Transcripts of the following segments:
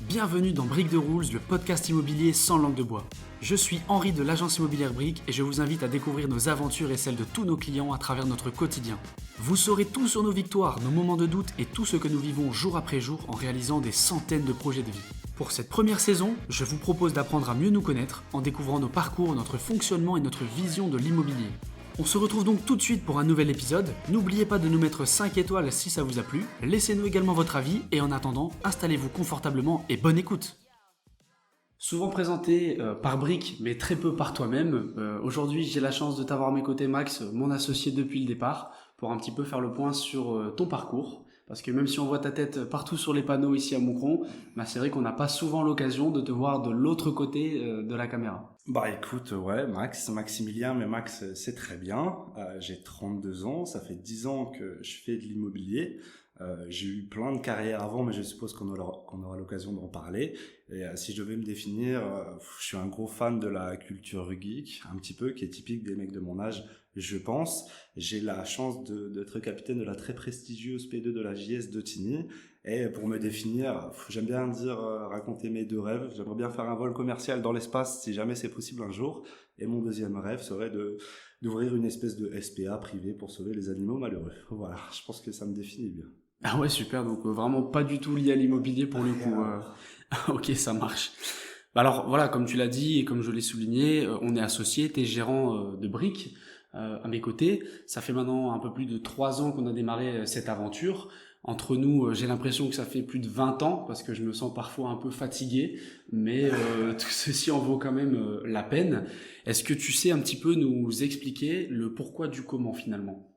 Bienvenue dans Briques de Rules, le podcast immobilier sans langue de bois. Je suis Henri de l'agence immobilière Briques et je vous invite à découvrir nos aventures et celles de tous nos clients à travers notre quotidien. Vous saurez tout sur nos victoires, nos moments de doute et tout ce que nous vivons jour après jour en réalisant des centaines de projets de vie. Pour cette première saison, je vous propose d'apprendre à mieux nous connaître en découvrant nos parcours, notre fonctionnement et notre vision de l'immobilier. On se retrouve donc tout de suite pour un nouvel épisode. N'oubliez pas de nous mettre 5 étoiles si ça vous a plu. Laissez-nous également votre avis et en attendant, installez-vous confortablement et bonne écoute. Souvent présenté par Brick, mais très peu par toi-même. Aujourd'hui, j'ai la chance de t'avoir à mes côtés, Max, mon associé depuis le départ, pour un petit peu faire le point sur ton parcours. Parce que même si on voit ta tête partout sur les panneaux ici à Moucron, c'est vrai qu'on n'a pas souvent l'occasion de te voir de l'autre côté de la caméra. Bah écoute, ouais, Maximilien, mais Max, c'est très bien. J'ai 32 ans, ça fait 10 ans que je fais de l'immobilier. J'ai eu plein de carrières avant, mais je suppose qu'on aura l'occasion d'en parler. Et si je devais me définir, je suis un gros fan de la culture geek, un petit peu, qui est typique des mecs de mon âge, je pense. J'ai la chance d'être capitaine de la très prestigieuse P2 de la JS de Tigny. Et pour me définir, j'aime bien dire, raconter mes deux rêves. J'aimerais bien faire un vol commercial dans l'espace si jamais c'est possible un jour. Et mon deuxième rêve serait d'ouvrir une espèce de SPA privée pour sauver les animaux malheureux. Voilà, je pense que ça me définit bien. Ah ouais, super, donc vraiment pas du tout lié à l'immobilier pour le coup. Ok, ça marche. Alors voilà, comme tu l'as dit et comme je l'ai souligné, on est associés, t'es gérant de Brick à mes côtés. Ça fait maintenant un peu plus de 3 ans qu'on a démarré cette aventure. Entre nous, j'ai l'impression que ça fait plus de 20 ans parce que je me sens parfois un peu fatigué, mais tout ceci en vaut quand même la peine. Est-ce que tu sais un petit peu nous expliquer le pourquoi du comment finalement ?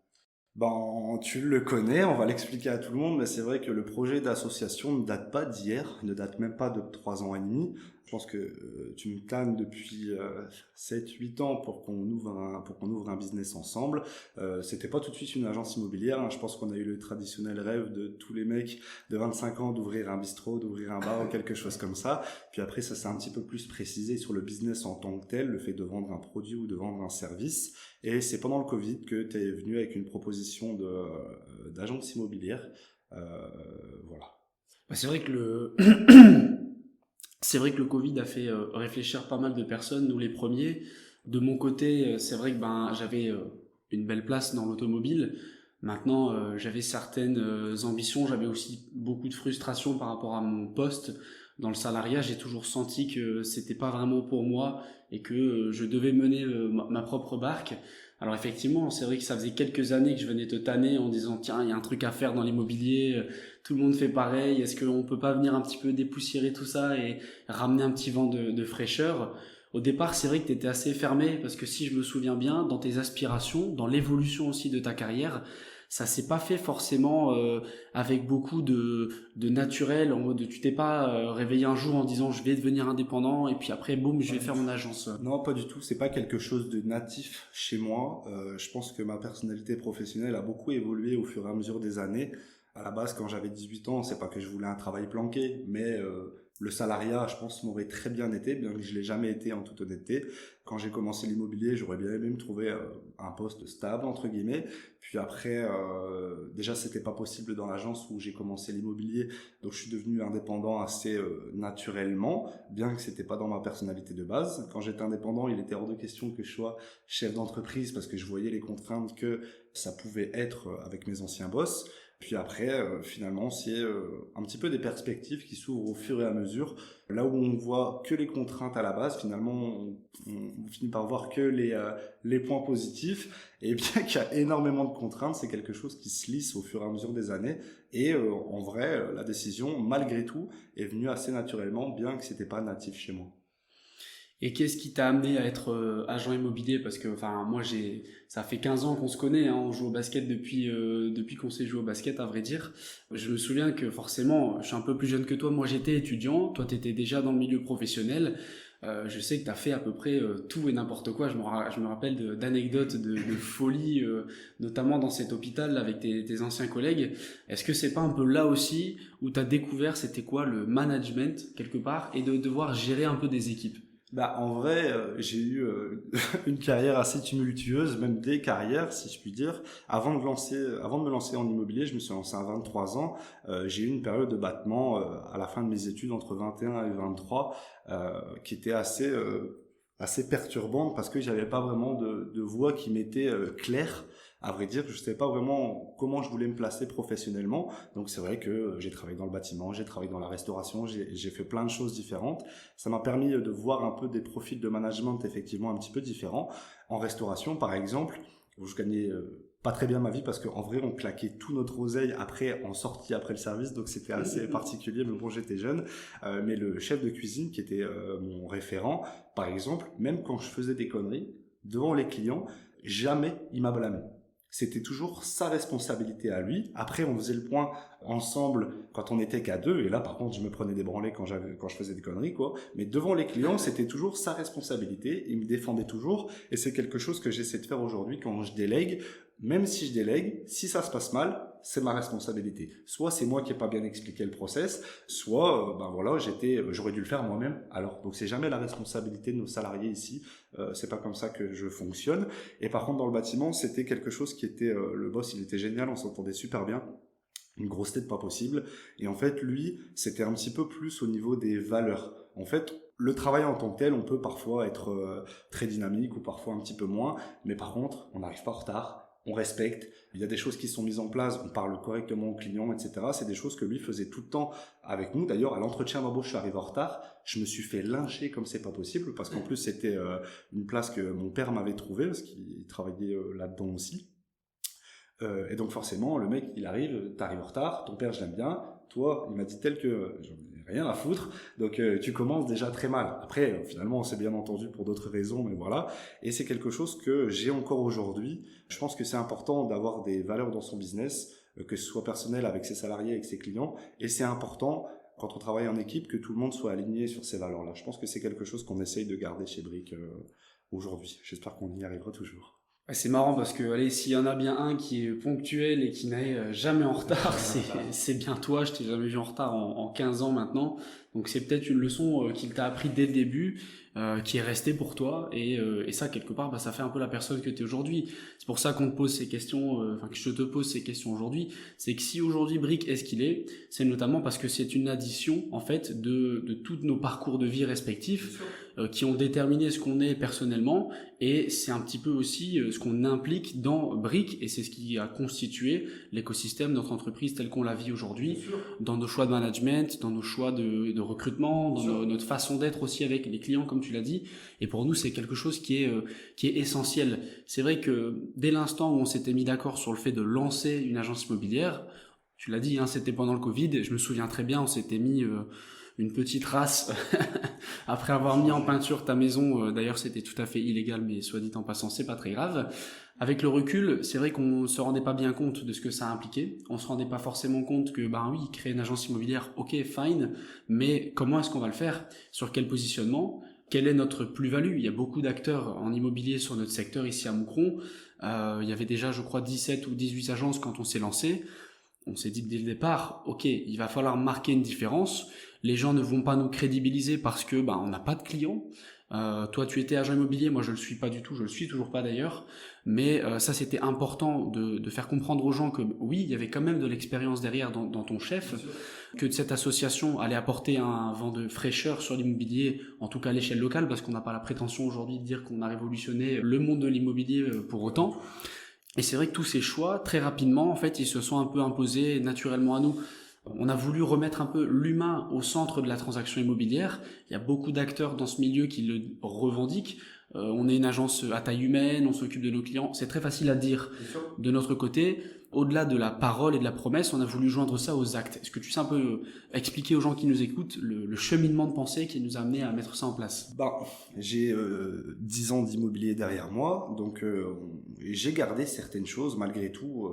Ben, tu le connais, on va l'expliquer à tout le monde, mais c'est vrai que le projet d'association ne date pas d'hier, ne date même pas de 3 ans et demi. Je pense que tu me tannes depuis 7-8 ans pour qu'on ouvre un business ensemble. C'était pas tout de suite une agence immobilière, hein. Je pense qu'on a eu le traditionnel rêve de tous les mecs de 25 ans d'ouvrir un bistrot, d'ouvrir un bar ou quelque chose comme ça. Puis après, ça s'est un petit peu plus précisé sur le business en tant que tel, le fait de vendre un produit ou de vendre un service. Et c'est pendant le Covid que tu es venu avec une proposition d'agence immobilière. Voilà. C'est vrai que c'est vrai que le Covid a fait réfléchir pas mal de personnes, nous les premiers. De mon côté, c'est vrai que j'avais une belle place dans l'automobile. Maintenant, j'avais certaines ambitions, j'avais aussi beaucoup de frustration par rapport à mon poste dans le salariat. J'ai toujours senti que c'était pas vraiment pour moi et que je devais mener ma propre barque. Alors effectivement, c'est vrai que ça faisait quelques années que je venais te tanner en disant tiens, il y a un truc à faire dans l'immobilier, tout le monde fait pareil, est-ce qu'on peut pas venir un petit peu dépoussiérer tout ça et ramener un petit vent de fraîcheur? Au départ, c'est vrai que tu étais assez fermé parce que si je me souviens bien, dans tes aspirations, dans l'évolution aussi de ta carrière, ça s'est pas fait forcément avec beaucoup de naturel, en mode tu t'es pas réveillé un jour en disant je vais devenir indépendant et puis après boum, je vais faire mon agence. Non, pas du tout. C'est pas quelque chose de natif chez moi. Je pense que ma personnalité professionnelle a beaucoup évolué au fur et à mesure des années. À la base, quand j'avais 18 ans, c'est pas que je voulais un travail planqué, mais le salariat, je pense, m'aurait très bien été, bien que je l'ai jamais été en toute honnêteté. Quand j'ai commencé l'immobilier, j'aurais bien aimé me trouver un poste stable, entre guillemets. Puis après, déjà, c'était pas possible dans l'agence où j'ai commencé l'immobilier, donc je suis devenu indépendant assez naturellement, bien que c'était pas dans ma personnalité de base. Quand j'étais indépendant, il était hors de question que je sois chef d'entreprise parce que je voyais les contraintes que ça pouvait être avec mes anciens boss. Puis après, finalement, c'est un petit peu des perspectives qui s'ouvrent au fur et à mesure. Là où on voit que les contraintes à la base, finalement, on finit par voir que les points positifs. Et bien qu'il y a énormément de contraintes, c'est quelque chose qui se lisse au fur et à mesure des années. Et en vrai, la décision, malgré tout, est venue assez naturellement, bien que c'était pas natif chez moi. Et qu'est-ce qui t'a amené à être agent immobilier? Parce que moi ça fait 15 ans qu'on se connaît, hein, on joue au basket depuis qu'on s'est joué au basket à vrai dire. Je me souviens que forcément, je suis un peu plus jeune que toi, moi j'étais étudiant, toi t'étais déjà dans le milieu professionnel. Je sais que t'as fait à peu près tout et n'importe quoi. Je me rappelle d'anecdotes de folie, notamment dans cet hôpital avec tes anciens collègues. Est-ce que c'est pas un peu là aussi où t'as découvert c'était quoi le management quelque part et de devoir gérer un peu des équipes? Bah, en vrai, j'ai eu une carrière assez tumultueuse, même des carrières, si je puis dire. Avant de me lancer en immobilier, je me suis lancé à 23 ans. J'ai eu une période de battement à la fin de mes études, entre 21 et 23, qui était assez perturbante parce que j'avais pas vraiment de voie qui m'était claire. À vrai dire, je savais pas vraiment comment je voulais me placer professionnellement. Donc c'est vrai que j'ai travaillé dans le bâtiment, j'ai travaillé dans la restauration, j'ai fait plein de choses différentes. Ça m'a permis de voir un peu des profils de management effectivement un petit peu différents. En restauration, par exemple, où je gagnais pas très bien ma vie parce qu'en vrai, on claquait tout notre oseille après en sortie après le service, donc c'était assez particulier. Mais bon, j'étais jeune. Mais le chef de cuisine qui était mon référent, par exemple, même quand je faisais des conneries devant les clients, jamais il m'a blâmé. C'était toujours sa responsabilité à lui. Après, on faisait le point ensemble quand on était qu'à deux. Et là, par contre, je me prenais des branlées quand je faisais des conneries, quoi. Mais devant les clients, c'était toujours sa responsabilité. Il me défendait toujours. Et c'est quelque chose que j'essaie de faire aujourd'hui quand je délègue. Même si je délègue, si ça se passe mal, c'est ma responsabilité. Soit c'est moi qui n'ai pas bien expliqué le process, soit ben voilà, j'aurais dû le faire moi-même. Alors donc c'est jamais la responsabilité de nos salariés ici. C'est pas comme ça que je fonctionne. Et par contre dans le bâtiment, c'était quelque chose qui était le boss, il était génial, on s'entendait super bien. Une grosse tête pas possible. Et en fait, lui, c'était un petit peu plus au niveau des valeurs. En fait, le travail en tant que tel, on peut parfois être très dynamique ou parfois un petit peu moins. Mais par contre, on n'arrive pas en retard. On respecte. Il y a des choses qui sont mises en place. On parle correctement aux clients, etc. C'est des choses que lui faisait tout le temps avec nous. D'ailleurs, à l'entretien d'embauche, je suis arrivé en retard. Je me suis fait lyncher comme c'est pas possible parce qu'en plus, c'était une place que mon père m'avait trouvée parce qu'il travaillait là-dedans aussi. Et donc forcément, le mec, il arrive, t'arrives en retard, ton père, je l'aime bien, toi, il m'a dit tel que j'en ai rien à foutre, donc tu commences déjà très mal. Après, finalement, on s'est bien entendu pour d'autres raisons, mais voilà. Et c'est quelque chose que j'ai encore aujourd'hui. Je pense que c'est important d'avoir des valeurs dans son business, que ce soit personnel avec ses salariés, avec ses clients, et c'est important quand on travaille en équipe que tout le monde soit aligné sur ces valeurs-là. Je pense que c'est quelque chose qu'on essaye de garder chez Brick aujourd'hui. J'espère qu'on y arrivera toujours. Ouais, c'est marrant parce que allez, s'il y en a bien un qui est ponctuel et qui n'est jamais en retard, c'est bien toi. Je t'ai jamais vu en retard en 15 ans maintenant. Donc c'est peut-être une leçon qu'il t'a appris dès le début, qui est restée pour toi. Et ça, quelque part, bah, ça fait un peu la personne que tu es aujourd'hui. C'est pour ça qu'on te pose ces questions, enfin que je te pose ces questions aujourd'hui. C'est que si aujourd'hui Brick est ce qu'il est, c'est notamment parce que c'est une addition en fait de tous nos parcours de vie respectifs qui ont déterminé ce qu'on est personnellement. Et c'est un petit peu aussi ce qu'on implique dans Brick, et c'est ce qui a constitué l'écosystème de notre entreprise tel qu'on la vit aujourd'hui, dans nos choix de management, dans nos choix de recrutement, dans notre façon d'être aussi avec les clients, comme tu l'as dit. Et pour nous, c'est quelque chose qui est essentiel. C'est vrai que dès l'instant où on s'était mis d'accord sur le fait de lancer une agence immobilière, tu l'as dit, hein, c'était pendant le Covid, je me souviens très bien, on s'était mis une petite race après avoir mis en peinture ta maison. D'ailleurs, c'était tout à fait illégal, mais soit dit en passant, c'est pas très grave. Avec le recul, c'est vrai qu'on se rendait pas bien compte de ce que ça impliquait. On se rendait pas forcément compte que, ben oui, créer une agence immobilière, ok, fine, mais comment est-ce qu'on va le faire? Sur quel positionnement? Quelle est notre plus-value? Il y a beaucoup d'acteurs en immobilier sur notre secteur ici à Moucron. Il y avait déjà, je crois, 17 ou 18 agences quand on s'est lancé. On s'est dit dès le départ, ok, il va falloir marquer une différence. Les gens ne vont pas nous crédibiliser parce que on n'a pas de clients. Toi, tu étais agent immobilier, moi je le suis pas du tout, je le suis toujours pas d'ailleurs. Mais ça, c'était important de faire comprendre aux gens que oui, il y avait quand même de l'expérience derrière dans ton chef, que cette association allait apporter un vent de fraîcheur sur l'immobilier, en tout cas à l'échelle locale, parce qu'on n'a pas la prétention aujourd'hui de dire qu'on a révolutionné le monde de l'immobilier pour autant. Et c'est vrai que tous ces choix, très rapidement, en fait, ils se sont un peu imposés naturellement à nous. On a voulu remettre un peu l'humain au centre de la transaction immobilière. Il y a beaucoup d'acteurs dans ce milieu qui le revendiquent. On est une agence à taille humaine, on s'occupe de nos clients. C'est très facile à dire de notre côté. Au-delà de la parole et de la promesse, on a voulu joindre ça aux actes. Est-ce que tu sais un peu expliquer aux gens qui nous écoutent le cheminement de pensée qui nous a amené à mettre ça en place? J'ai 10 ans d'immobilier derrière moi, donc j'ai gardé certaines choses malgré tout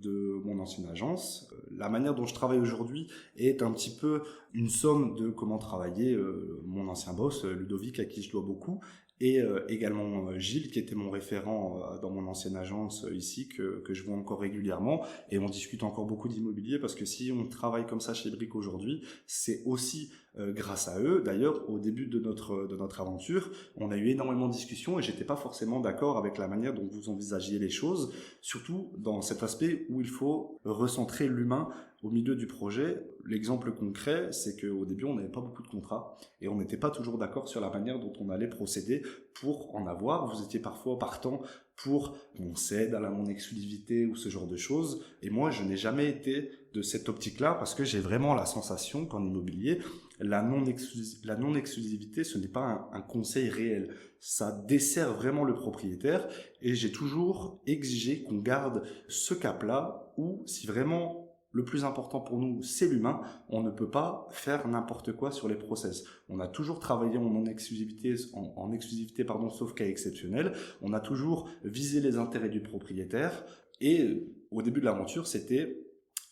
de mon ancienne agence. La manière dont je travaille aujourd'hui est un petit peu une somme de comment travaillait mon ancien boss, Ludovic, à qui je dois beaucoup. et également Gilles, qui était mon référent dans mon ancienne agence ici, que je vois encore régulièrement, et on discute encore beaucoup d'immobilier, parce que si on travaille comme ça chez Brick aujourd'hui, c'est aussi grâce à eux. D'ailleurs, au début de notre aventure, on a eu énormément de discussions, et j'étais pas forcément d'accord avec la manière dont vous envisagiez les choses, surtout dans cet aspect où il faut recentrer l'humain au milieu du projet. L'exemple concret, c'est qu'au début, on n'avait pas beaucoup de contrats et on n'était pas toujours d'accord sur la manière dont on allait procéder pour en avoir. Vous étiez parfois partant pour qu'on cède à la non-exclusivité ou ce genre de choses. Et moi, je n'ai jamais été de cette optique-là, parce que j'ai vraiment la sensation qu'en immobilier, la non-exclusivité, ce n'est pas un conseil réel. Ça dessert vraiment le propriétaire, et j'ai toujours exigé qu'on garde ce cap-là où, si vraiment le plus important pour nous, c'est l'humain, on ne peut pas faire n'importe quoi sur les process. On a toujours travaillé en exclusivité, sauf cas exceptionnel. On a toujours visé les intérêts du propriétaire, et au début de l'aventure, c'était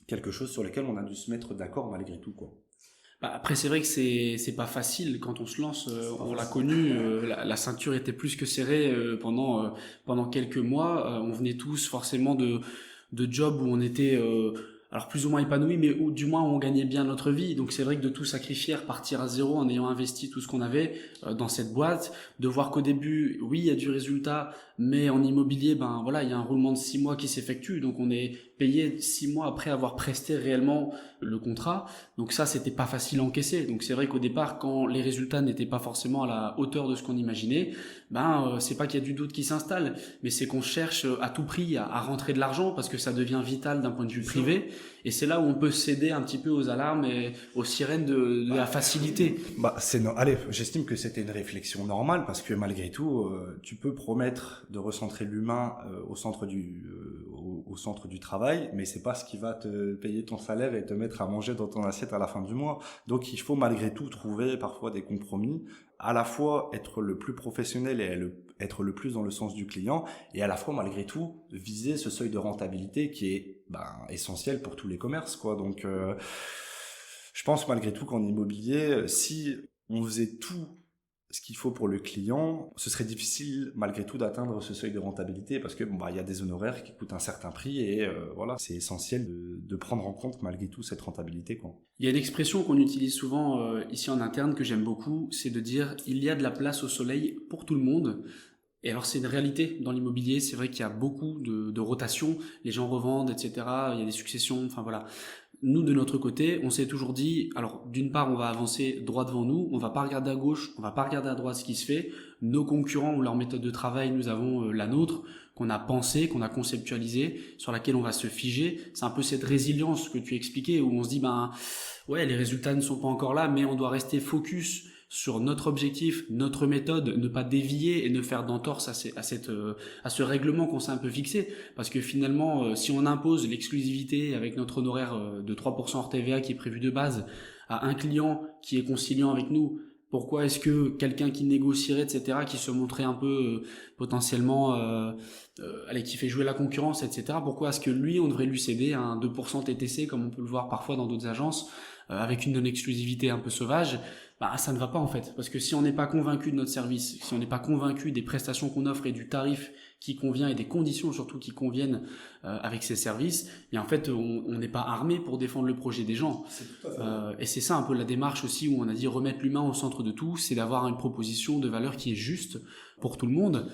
quelque chose sur lequel on a dû se mettre d'accord malgré tout, quoi. Bah, après, c'est vrai que c'est pas facile quand on se lance. On l'a connu, la ceinture était plus que serrée pendant quelques mois. On venait tous forcément de jobs où on était alors plus ou moins épanoui, mais où du moins on gagnait bien notre vie. Donc c'est vrai que de tout sacrifier, repartir à zéro en ayant investi tout ce qu'on avait dans cette boîte, de voir qu'au début, oui, il y a du résultat, mais en immobilier, ben voilà, il y a un roulement de 6 mois qui s'effectue, donc on est payé 6 mois après avoir presté réellement le contrat. Donc ça, c'était pas facile à encaisser. Donc c'est vrai qu'au départ, quand les résultats n'étaient pas forcément à la hauteur de ce qu'on imaginait, c'est pas qu'il y a du doute qui s'installe, mais c'est qu'on cherche à tout prix à rentrer de l'argent, parce que ça devient vital d'un point de vue privé. Et c'est là où on peut céder un petit peu aux alarmes et aux sirènes de la facilité. Allez, j'estime que c'était une réflexion normale, parce que malgré tout, tu peux promettre de recentrer l'humain au centre du travail, mais c'est pas ce qui va te payer ton salaire et te mettre à manger dans ton assiette à la fin du mois. Donc il faut malgré tout trouver parfois des compromis, à la fois être le plus professionnel et être le plus dans le sens du client, et à la fois malgré tout viser ce seuil de rentabilité qui est essentiel pour tous les commerces, quoi. Donc je pense malgré tout qu'en immobilier, si on faisait tout ce qu'il faut pour le client, ce serait difficile malgré tout d'atteindre ce seuil de rentabilité, parce que il y a des honoraires qui coûtent un certain prix, et voilà, c'est essentiel de prendre en compte malgré tout cette rentabilité, quoi. Il y a une expression qu'on utilise souvent ici en interne que j'aime beaucoup, c'est de dire il y a de la place au soleil pour tout le monde. Et alors c'est une réalité dans l'immobilier, c'est vrai qu'il y a beaucoup de rotation, les gens revendent, etc. Il y a des successions, enfin voilà. Nous, de notre côté, on s'est toujours dit, alors d'une part, on va avancer droit devant nous, on va pas regarder à gauche, on va pas regarder à droite ce qui se fait. Nos concurrents ont leur méthode de travail, nous avons la nôtre, qu'on a pensée, qu'on a conceptualisée, sur laquelle on va se figer. C'est un peu cette résilience que tu expliquais, où on se dit, ouais, les résultats ne sont pas encore là, mais on doit rester focus sur notre objectif, notre méthode, ne pas dévier et ne faire d'entorse à ce règlement qu'on s'est un peu fixé. Parce que finalement, si on impose l'exclusivité avec notre honoraire de 3% hors TVA qui est prévu de base à un client qui est conciliant avec nous, pourquoi est-ce que quelqu'un qui négocierait, etc., qui se montrait un peu potentiellement, qui fait jouer la concurrence, etc., pourquoi est-ce que lui, on devrait lui céder un 2% TTC, comme on peut le voir parfois dans d'autres agences, avec une non-exclusivité un peu sauvage? Ça ne va pas en fait, parce que si on n'est pas convaincu de notre service, si on n'est pas convaincu des prestations qu'on offre et du tarif qui convient et des conditions surtout qui conviennent avec ces services, et en fait on n'est pas armé pour défendre le projet des gens. Et c'est ça un peu la démarche aussi, où on a dit remettre l'humain au centre de tout, c'est d'avoir une proposition de valeur qui est juste pour tout le monde.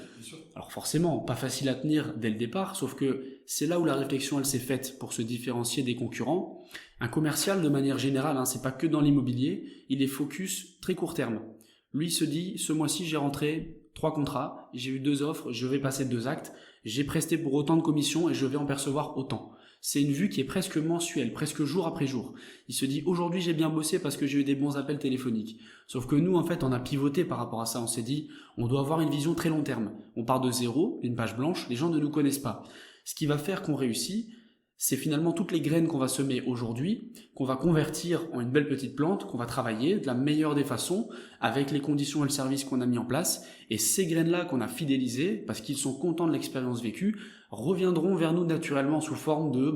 Alors forcément, pas facile à tenir dès le départ, sauf que c'est là où la réflexion elle s'est faite pour se différencier des concurrents. Un commercial de manière générale, c'est pas que dans l'immobilier, il est focus très court terme. Lui se dit, ce mois-ci j'ai rentré 3 contrats, j'ai eu 2 offres, je vais passer 2 actes, j'ai presté pour autant de commissions et je vais en percevoir autant. C'est une vue qui est presque mensuelle, presque jour après jour. Il se dit, aujourd'hui j'ai bien bossé parce que j'ai eu des bons appels téléphoniques. Sauf que nous, en fait, on a pivoté par rapport à ça. On s'est dit, on doit avoir une vision très long terme. On part de zéro, une page blanche, les gens ne nous connaissent pas. Ce qui va faire qu'on réussit, c'est finalement toutes les graines qu'on va semer aujourd'hui, qu'on va convertir en une belle petite plante, qu'on va travailler de la meilleure des façons, avec les conditions et le service qu'on a mis en place. Et ces graines-là qu'on a fidélisées, parce qu'ils sont contents de l'expérience vécue, reviendront vers nous naturellement sous forme de,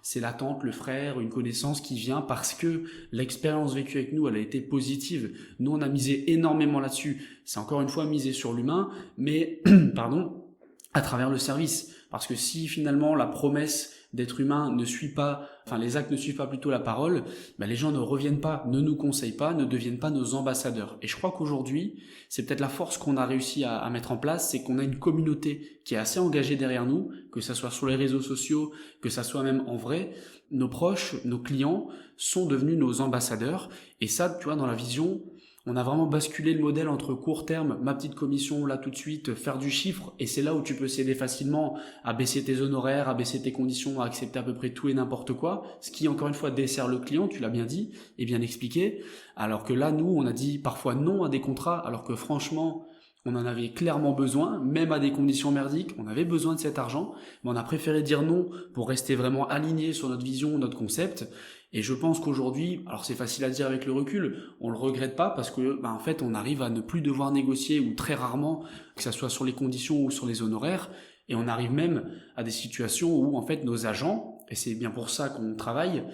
c'est la tante, le frère, une connaissance qui vient parce que l'expérience vécue avec nous, elle a été positive. Nous, on a misé énormément là-dessus. C'est encore une fois misé sur l'humain, mais, pardon, à travers le service. Parce que si finalement la promesse d'être humain ne suit pas, les actes ne suivent pas plutôt la parole, les gens ne reviennent pas, ne nous conseillent pas, ne deviennent pas nos ambassadeurs. Et je crois qu'aujourd'hui, c'est peut-être la force qu'on a réussi à mettre en place, c'est qu'on a une communauté qui est assez engagée derrière nous, que ça soit sur les réseaux sociaux, que ça soit même en vrai. Nos proches, nos clients sont devenus nos ambassadeurs. Et ça, tu vois, dans la vision, on a vraiment basculé le modèle entre court terme, ma petite commission là tout de suite, faire du chiffre, et c'est là où tu peux céder facilement à baisser tes honoraires, à baisser tes conditions, à accepter à peu près tout et n'importe quoi, ce qui encore une fois dessert le client, tu l'as bien dit et bien expliqué, alors que là nous on a dit parfois non à des contrats, alors que franchement on en avait clairement besoin, même à des conditions merdiques, on avait besoin de cet argent, mais on a préféré dire non pour rester vraiment aligné sur notre vision, notre concept. Et je pense qu'aujourd'hui, alors c'est facile à dire avec le recul, on le regrette pas parce que en fait on arrive à ne plus devoir négocier, ou très rarement, que ça soit sur les conditions ou sur les honoraires, et on arrive même à des situations où en fait nos agents, et c'est bien pour ça qu'on travaille,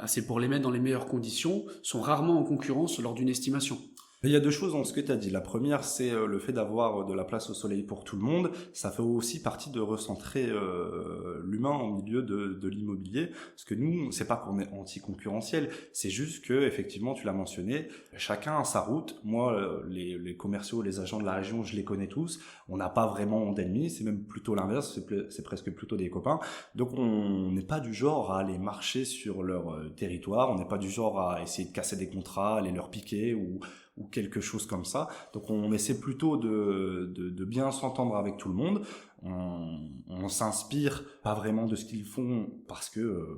c'est pour les mettre dans les meilleures conditions, sont rarement en concurrence lors d'une estimation. Il y a deux choses dans ce que tu as dit. La première, c'est le fait d'avoir de la place au soleil pour tout le monde. Ça fait aussi partie de recentrer l'humain au milieu de l'immobilier. Parce que nous, c'est pas qu'on est anti-concurrentiel, c'est juste que, effectivement, tu l'as mentionné, chacun a sa route. Moi, les commerciaux, les agents de la région, je les connais tous. On n'a pas vraiment d'ennemis, c'est même plutôt l'inverse, c'est presque plutôt des copains. Donc on n'est pas du genre à aller marcher sur leur territoire, on n'est pas du genre à essayer de casser des contrats, aller leur piquer ou quelque chose comme ça. Donc on essaie plutôt de bien s'entendre avec tout le monde. On s'inspire pas vraiment de ce qu'ils font parce que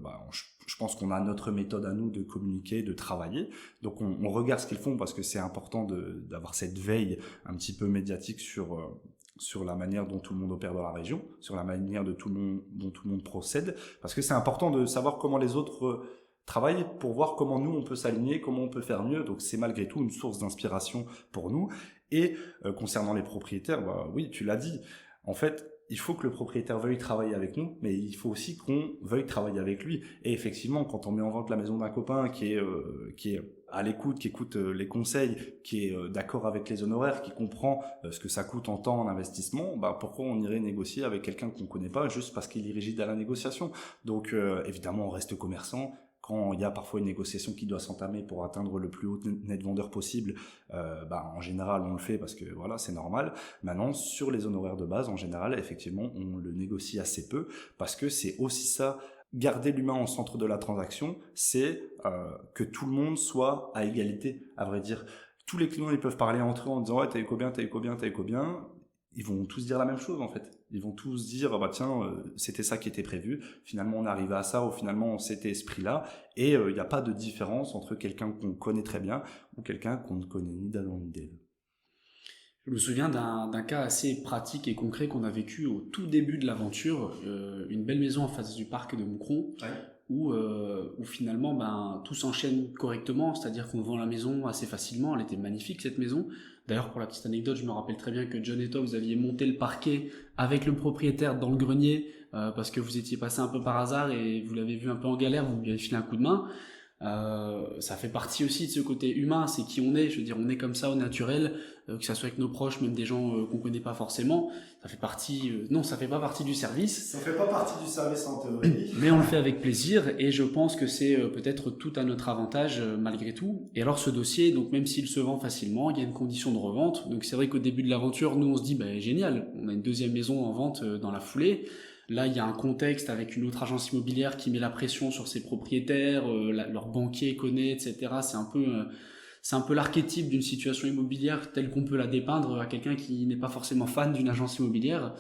je pense qu'on a notre méthode à nous de communiquer, de travailler. Donc on regarde ce qu'ils font parce que c'est important d'avoir cette veille un petit peu médiatique sur la manière dont tout le monde opère dans la région, sur la manière dont tout le monde procède, parce que c'est important de savoir comment les autres travailler pour voir comment nous on peut s'aligner, comment on peut faire mieux. Donc c'est malgré tout une source d'inspiration pour nous. Et concernant les propriétaires, oui, tu l'as dit, en fait il faut que le propriétaire veuille travailler avec nous, mais il faut aussi qu'on veuille travailler avec lui. Et effectivement, quand on met en vente la maison d'un copain qui est à l'écoute, qui écoute les conseils, qui est d'accord avec les honoraires, qui comprend ce que ça coûte en temps, en investissement, pourquoi on irait négocier avec quelqu'un qu'on connaît pas juste parce qu'il est rigide à la négociation? Donc évidemment, on reste commerçant. Quand il y a parfois une négociation qui doit s'entamer pour atteindre le plus haut net vendeur possible, en général on le fait parce que voilà, c'est normal. Maintenant, sur les honoraires de base, en général, effectivement, on le négocie assez peu parce que c'est aussi ça, garder l'humain au centre de la transaction, c'est que tout le monde soit à égalité, à vrai dire. Tous les clients, ils peuvent parler entre eux en disant « Ouais, t'as eu combien, t'as eu combien, t'as eu combien ?» Ils vont tous dire la même chose en fait. Ils vont tous dire c'était ça qui était prévu. Finalement on est arrivé à ça, ou finalement c'était ce prix-là. Et il n'y a pas de différence entre quelqu'un qu'on connaît très bien ou quelqu'un qu'on ne connaît ni d'Adam ni d'Ève. Je me souviens d'un cas assez pratique et concret qu'on a vécu au tout début de l'aventure, une belle maison en face du parc de Moucron, ouais. Où finalement tout s'enchaîne correctement, c'est-à-dire qu'on vend la maison assez facilement. Elle était magnifique cette maison. D'ailleurs, pour la petite anecdote, je me rappelle très bien que John et toi, vous aviez monté le parquet avec le propriétaire dans le grenier parce que vous étiez passé un peu par hasard et vous l'avez vu un peu en galère, vous lui avez filé un coup de main. Ça fait partie aussi de ce côté humain, c'est qui on est. Je veux dire, on est comme ça au naturel, que ça soit avec nos proches, même des gens qu'on connaît pas forcément. Ça fait partie. Non, ça fait pas partie du service. Ça fait pas partie du service en théorie. Mais on le fait avec plaisir et je pense que c'est peut-être tout à notre avantage malgré tout. Et alors ce dossier, donc même s'il se vend facilement, il y a une condition de revente. Donc c'est vrai qu'au début de l'aventure, nous on se dit génial, on a une deuxième maison en vente dans la foulée. Là, il y a un contexte avec une autre agence immobilière qui met la pression sur ses propriétaires, leur banquier connaît, etc. C'est un peu l'archétype d'une situation immobilière telle qu'on peut la dépeindre à quelqu'un qui n'est pas forcément fan d'une agence immobilière.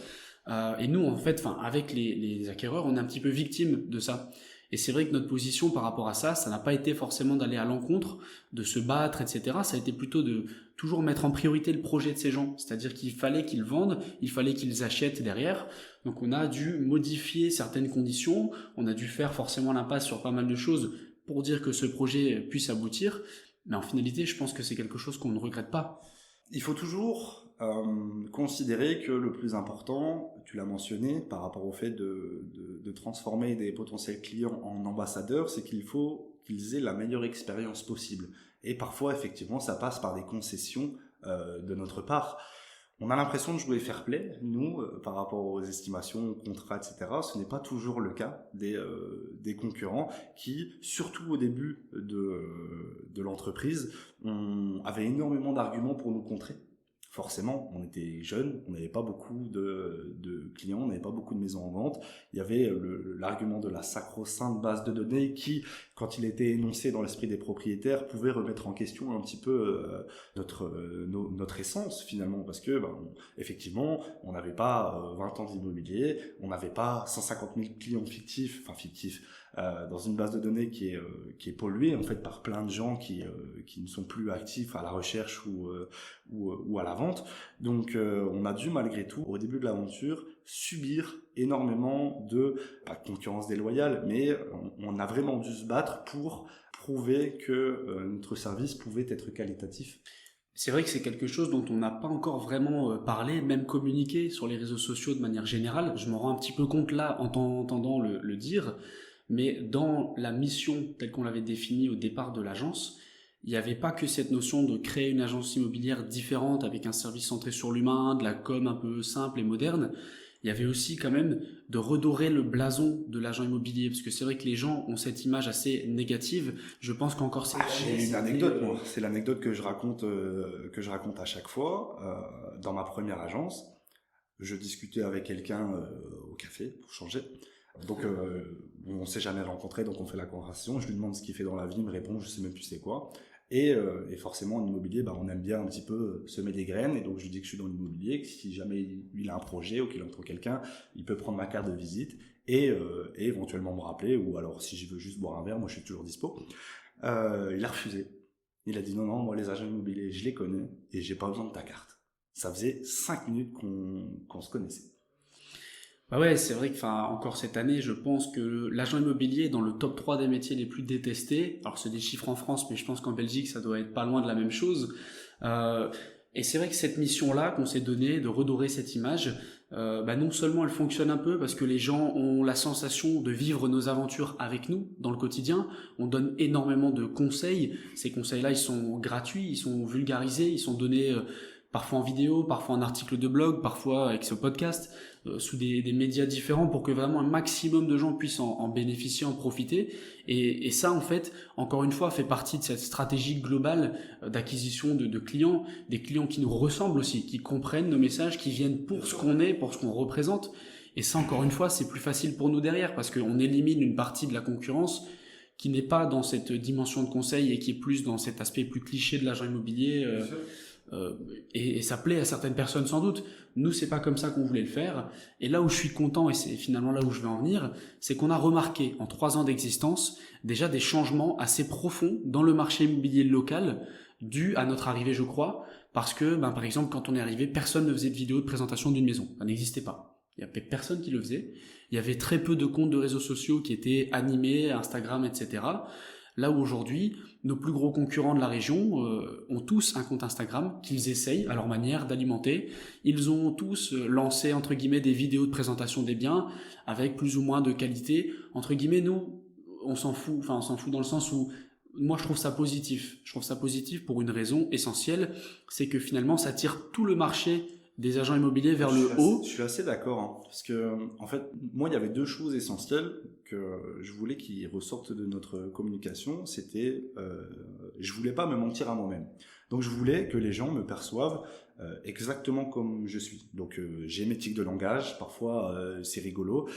Et nous, en fait, avec les acquéreurs, on est un petit peu victime de ça. Et c'est vrai que notre position par rapport à ça n'a pas été forcément d'aller à l'encontre, de se battre, etc. Ça a été plutôt de toujours mettre en priorité le projet de ces gens. C'est-à-dire qu'il fallait qu'ils vendent, il fallait qu'ils achètent derrière. Donc on a dû modifier certaines conditions, on a dû faire forcément l'impasse sur pas mal de choses pour dire que ce projet puisse aboutir. Mais en finalité, je pense que c'est quelque chose qu'on ne regrette pas. Il faut toujours considérer que le plus important, tu l'as mentionné, par rapport au fait de transformer des potentiels clients en ambassadeurs, c'est qu'il faut qu'ils aient la meilleure expérience possible. Et parfois, effectivement, ça passe par des concessions de notre part. On a l'impression de jouer fair play, nous, par rapport aux estimations, aux contrats, etc. Ce n'est pas toujours le cas des concurrents qui, surtout au début de l'entreprise, avaient énormément d'arguments pour nous contrer. Forcément, on était jeunes, on n'avait pas beaucoup de clients, on n'avait pas beaucoup de maisons en vente. Il y avait l'argument de la sacro-sainte base de données qui, quand il était énoncé dans l'esprit des propriétaires, pouvait remettre en question un petit peu notre essence finalement, parce que effectivement, on n'avait pas 20 ans d'immobilier, on n'avait pas 150 000 clients fictifs, dans une base de données qui est polluée en fait par plein de gens qui ne sont plus actifs à la recherche ou à la vente. Donc on a dû malgré tout au début de l'aventure subir énormément pas de concurrence déloyale, mais on a vraiment dû se battre pour prouver que notre service pouvait être qualitatif. C'est vrai que c'est quelque chose dont on n'a pas encore vraiment parlé, même communiqué sur les réseaux sociaux de manière générale. Je m'en rends un petit peu compte là en t'entendant le dire. Mais dans la mission telle qu'on l'avait définie au départ de l'agence, il n'y avait pas que cette notion de créer une agence immobilière différente avec un service centré sur l'humain, de la com un peu simple et moderne. Il y avait aussi quand même de redorer le blason de l'agent immobilier, parce que c'est vrai que les gens ont cette image assez négative. Je pense qu'encore cette année, j'ai une anecdote, moi. C'est l'anecdote que je raconte à chaque fois. Dans ma première agence, je discutais avec quelqu'un au café pour changer. Donc on ne s'est jamais rencontré, donc on fait la conversation, je lui demande ce qu'il fait dans la vie, il me répond je sais même plus c'est quoi, et forcément en immobilier on aime bien un petit peu semer des graines, et donc je lui dis que je suis dans l'immobilier, que si jamais il a un projet ou qu'il entre quelqu'un, il peut prendre ma carte de visite et éventuellement me rappeler, ou alors si je veux juste boire un verre, moi je suis toujours dispo. Il a refusé, il a dit non, moi les agents immobiliers je les connais et j'ai pas besoin de ta carte. Ça faisait 5 minutes qu'on se connaissait. Bah ouais, c'est vrai que, encore cette année, je pense que l'agent immobilier est dans le top 3 des métiers les plus détestés. Alors, c'est des chiffres en France, mais je pense qu'en Belgique, ça doit être pas loin de la même chose. Et c'est vrai que cette mission-là qu'on s'est donnée, de redorer cette image, non seulement elle fonctionne un peu parce que les gens ont la sensation de vivre nos aventures avec nous dans le quotidien. On donne énormément de conseils. Ces conseils-là, ils sont gratuits, ils sont vulgarisés, ils sont donnés parfois en vidéo, parfois en article de blog, parfois avec ce podcast, sous des médias différents pour que vraiment un maximum de gens puissent en bénéficier, en profiter. Et ça, en fait, encore une fois, fait partie de cette stratégie globale d'acquisition de clients, des clients qui nous ressemblent aussi, qui comprennent nos messages, qui viennent pour ce qu'on est, pour ce qu'on représente. Et ça, encore une fois, c'est plus facile pour nous derrière parce qu'on élimine une partie de la concurrence qui n'est pas dans cette dimension de conseil et qui est plus dans cet aspect plus cliché de l'agent immobilier. Et ça plaît à certaines personnes sans doute. Nous, c'est pas comme ça qu'on voulait le faire. Et là où je suis content, et c'est finalement là où je vais en venir, c'est qu'on a remarqué en 3 ans d'existence déjà des changements assez profonds dans le marché immobilier local, dû à notre arrivée, je crois, parce que, par exemple, quand on est arrivé, personne ne faisait de vidéo de présentation d'une maison. Ça n'existait pas. Il n'y avait personne qui le faisait. Il y avait très peu de comptes de réseaux sociaux qui étaient animés, Instagram, etc. Là où aujourd'hui, nos plus gros concurrents de la région ont tous un compte Instagram qu'ils essayent à leur manière d'alimenter. Ils ont tous lancé, entre guillemets, des vidéos de présentation des biens avec plus ou moins de qualité. Entre guillemets, nous, on s'en fout dans le sens où moi, je trouve ça positif. Je trouve ça positif pour une raison essentielle, c'est que finalement, ça tire tout le marché des agents immobiliers vers le haut. Je suis assez d'accord, parce que en fait, moi, il y avait 2 choses essentielles que je voulais qu'ils ressortent de notre communication. C'était je voulais pas me mentir à moi-même. Donc je voulais que les gens me perçoivent exactement comme je suis. Donc j'ai mes tics de langage, parfois c'est rigolo,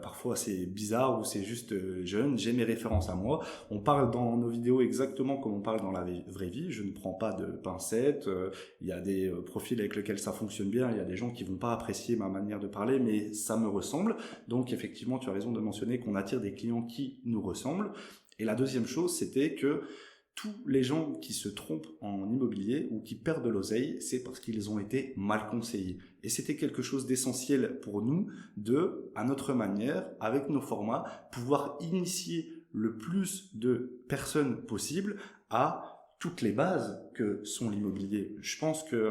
parfois c'est bizarre ou c'est juste jeune, j'ai mes références à moi. On parle dans nos vidéos exactement comme on parle dans la vraie vie, je ne prends pas de pincettes, il y a des profils avec lesquels ça fonctionne bien, il y a des gens qui vont pas apprécier ma manière de parler, mais ça me ressemble. Donc effectivement, tu as raison de mentionner qu'on attire des clients qui nous ressemblent. Et la deuxième chose, c'était que tous les gens qui se trompent en immobilier ou qui perdent de l'oseille, c'est parce qu'ils ont été mal conseillés. Et c'était quelque chose d'essentiel pour nous de, à notre manière, avec nos formats, pouvoir initier le plus de personnes possible à toutes les bases que sont l'immobilier. Je pense que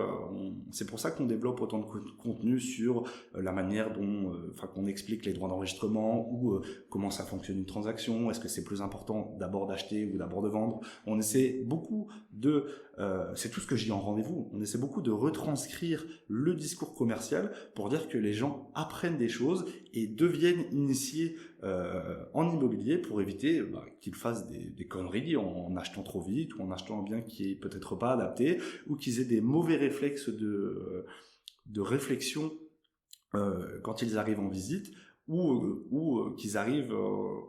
c'est pour ça qu'on développe autant de contenu sur la manière dont, qu'on explique les droits d'enregistrement ou comment ça fonctionne une transaction. Est-ce que c'est plus important d'abord d'acheter ou d'abord de vendre? On essaie beaucoup de, c'est tout ce que je dis en rendez-vous, on essaie beaucoup de retranscrire le discours commercial pour dire que les gens apprennent des choses et deviennent initiés en immobilier pour éviter qu'ils fassent des conneries en achetant trop vite ou en achetant un bien qui est peut-être pas adapté ou qu'ils aient des mauvais réflexes de réflexion quand ils arrivent en visite ou qu'ils arrivent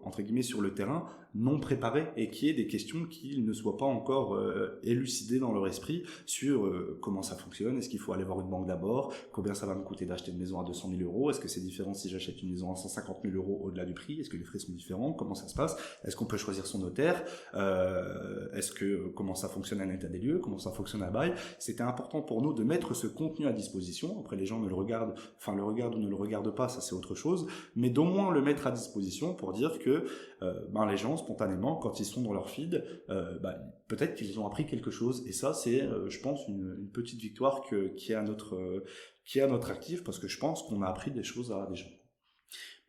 entre guillemets sur le terrain non préparés et qu'il y ait des questions qui ne soient pas encore élucidées dans leur esprit sur comment ça fonctionne, est-ce qu'il faut aller voir une banque d'abord, combien ça va me coûter d'acheter une maison à 200 000 euros, est-ce que c'est différent si j'achète une maison à 150 000 euros au-delà du prix, est-ce que les frais sont différents, comment ça se passe, est-ce qu'on peut choisir son notaire, comment ça fonctionne à l'état des lieux, comment ça fonctionne à bail. C'était important pour nous de mettre ce contenu à disposition. Après les gens ne le regardent, le regardent ou ne le regardent pas, ça c'est autre chose, mais d'au moins le mettre à disposition pour dire que les gens spontanément quand ils sont dans leur feed peut-être qu'ils ont appris quelque chose et ça c'est je pense une petite victoire qui est à notre actif parce que je pense qu'on a appris des choses à des gens.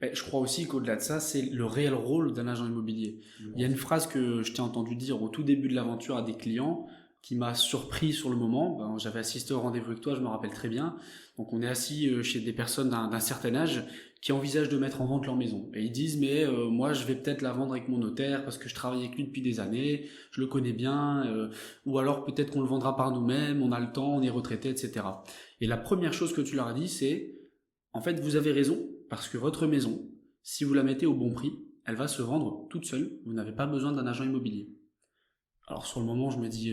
Je crois aussi qu'au-delà de ça, c'est le réel rôle d'un agent immobilier. Il y a une phrase que je t'ai entendu dire au tout début de l'aventure à des clients qui m'a surpris sur le moment. J'avais assisté au rendez-vous avec toi, je me rappelle très bien. Donc on est assis chez des personnes d'un certain âge qui envisagent de mettre en vente leur maison. Et ils disent mais moi je vais peut-être la vendre avec mon notaire parce que je travaille avec lui depuis des années, je le connais bien, ou alors peut-être qu'on le vendra par nous-mêmes, on a le temps, on est retraité, etc. Et la première chose que tu leur as dit c'est en fait vous avez raison parce que votre maison, si vous la mettez au bon prix, elle va se vendre toute seule, vous n'avez pas besoin d'un agent immobilier. Alors sur le moment, je me dis,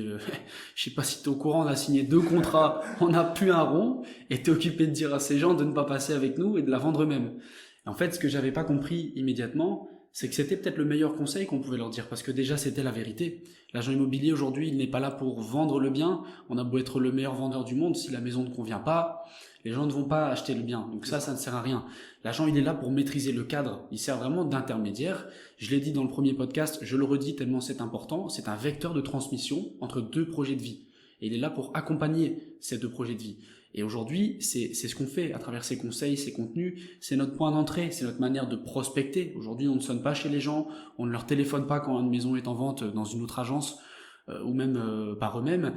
je sais pas si tu es au courant, on a signé 2 contrats, on n'a plus un rond, et tu es occupé de dire à ces gens de ne pas passer avec nous et de la vendre eux-mêmes. Et en fait, ce que j'avais pas compris immédiatement, c'est que c'était peut-être le meilleur conseil qu'on pouvait leur dire, parce que déjà c'était la vérité. L'agent immobilier aujourd'hui, il n'est pas là pour vendre le bien, on a beau être le meilleur vendeur du monde, si la maison ne convient pas, les gens ne vont pas acheter le bien. Donc ça ne sert à rien. L'agent, il est là pour maîtriser le cadre. Il sert vraiment d'intermédiaire. Je l'ai dit dans le premier podcast, je le redis tellement c'est important. C'est un vecteur de transmission entre 2 projets de vie. Et il est là pour accompagner ces 2 projets de vie. Et aujourd'hui, c'est ce qu'on fait à travers ces conseils, ces contenus. C'est notre point d'entrée, c'est notre manière de prospecter. Aujourd'hui, on ne sonne pas chez les gens, on ne leur téléphone pas quand une maison est en vente dans une autre agence ou même par eux-mêmes,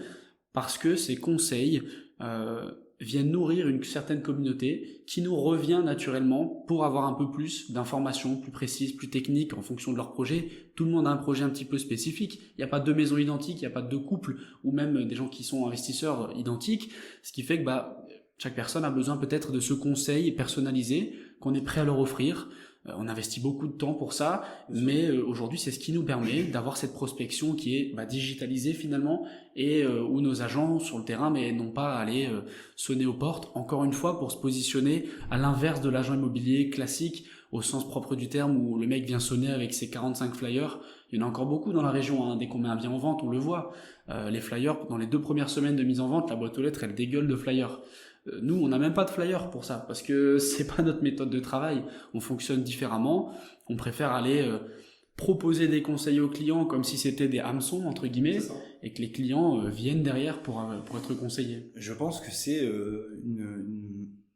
parce que ces conseils viennent nourrir une certaine communauté qui nous revient naturellement pour avoir un peu plus d'informations plus précises, plus techniques en fonction de leur projet. Tout le monde a un projet un petit peu spécifique. Il n'y a pas 2 maisons identiques, il n'y a pas 2 couples ou même des gens qui sont investisseurs identiques. Ce qui fait que chaque personne a besoin peut-être de ce conseil personnalisé qu'on est prêt à leur offrir. On investit beaucoup de temps pour ça, mais aujourd'hui c'est ce qui nous permet d'avoir cette prospection qui est digitalisée finalement et où nos agents sur le terrain mais n'ont pas à aller sonner aux portes, encore une fois pour se positionner à l'inverse de l'agent immobilier classique au sens propre du terme où le mec vient sonner avec ses 45 flyers. Il y en a encore beaucoup dans la région, hein. Dès qu'on met un bien en vente on le voit, les flyers dans les 2 premières semaines de mise en vente, la boîte aux lettres elle dégueule de flyers. Nous, on n'a même pas de flyer pour ça, parce que c'est pas notre méthode de travail. On fonctionne différemment. On préfère aller proposer des conseils aux clients comme si c'était des hameçons, entre guillemets, et que les clients viennent derrière pour être conseillés. Je pense que c'est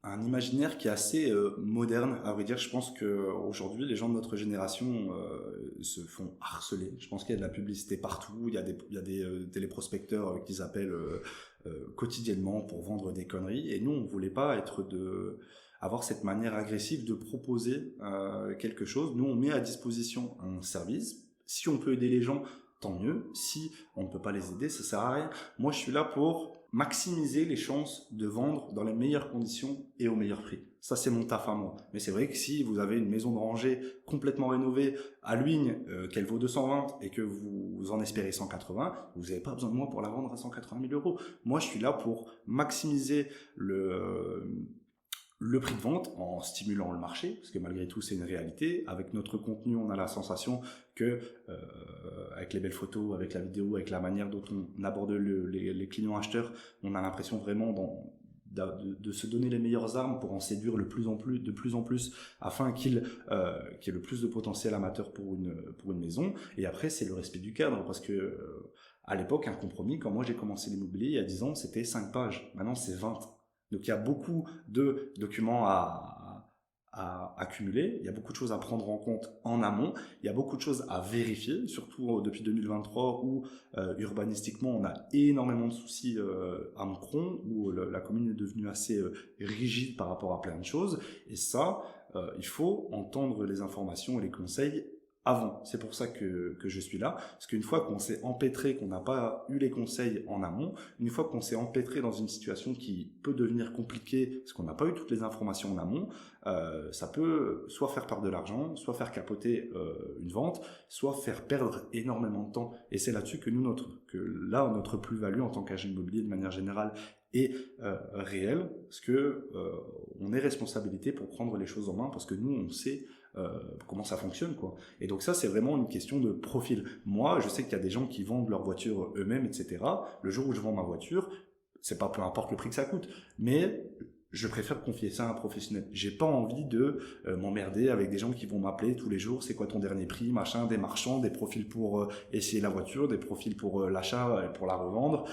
un imaginaire qui est assez moderne. À vrai dire, je pense qu'aujourd'hui, les gens de notre génération se font harceler. Je pense qu'il y a de la publicité partout. Il y a des téléprospecteurs qu'ils appellent quotidiennement pour vendre des conneries. Et nous, on voulait pas avoir cette manière agressive de proposer quelque chose. Nous, on met à disposition un service. Si on peut aider les gens tant mieux. Si on ne peut pas les aider, ça sert à rien. Moi, je suis là pour maximiser les chances de vendre dans les meilleures conditions et au meilleur prix. Ça, c'est mon taf à moi. Mais c'est vrai que si vous avez une maison de rangée complètement rénovée à Luynes, qu'elle vaut 220 et que vous en espérez 180, vous n'avez pas besoin de moi pour la vendre à 180 000 euros. Moi, je suis là pour maximiser le prix de vente en stimulant le marché, parce que malgré tout c'est une réalité. Avec notre contenu, on a la sensation que avec les belles photos, avec la vidéo, avec la manière dont on aborde les clients acheteurs, on a l'impression vraiment de se donner les meilleures armes pour en séduire de plus en plus afin qu'il y ait le plus de potentiel amateur pour une maison. Et après, c'est le respect du cadre, parce que à l'époque, un compromis, quand moi j'ai commencé l'immobilier il y a 10 ans, c'était 5 pages. Maintenant, c'est 20. Donc il y a beaucoup de documents à accumuler, il y a beaucoup de choses à prendre en compte en amont, il y a beaucoup de choses à vérifier, surtout depuis 2023 où urbanistiquement on a énormément de soucis à Mcron, où la commune est devenue assez rigide par rapport à plein de choses, et ça, il faut entendre les informations et les conseils avant. C'est pour ça que je suis là, parce qu'une fois qu'on s'est empêtré, qu'on n'a pas eu les conseils en amont, une fois qu'on s'est empêtré dans une situation qui peut devenir compliquée, parce qu'on n'a pas eu toutes les informations en amont, ça peut soit faire perdre de l'argent, soit faire capoter une vente, soit faire perdre énormément de temps. Et c'est là-dessus que notre plus-value en tant qu'agent immobilier de manière générale est réelle, parce que on est responsabilité pour prendre les choses en main, parce que nous on sait comment ça fonctionne, quoi. Et donc ça, c'est vraiment une question de profil. Moi, je sais qu'il y a des gens qui vendent leur voiture eux-mêmes, etc. Le jour où je vends ma voiture, c'est pas peu importe le prix que ça coûte, mais je préfère confier ça à un professionnel. J'ai pas envie de m'emmerder avec des gens qui vont m'appeler tous les jours, c'est quoi ton dernier prix, machin, des marchands, des profils pour essayer la voiture, des profils pour l'achat et pour la revendre.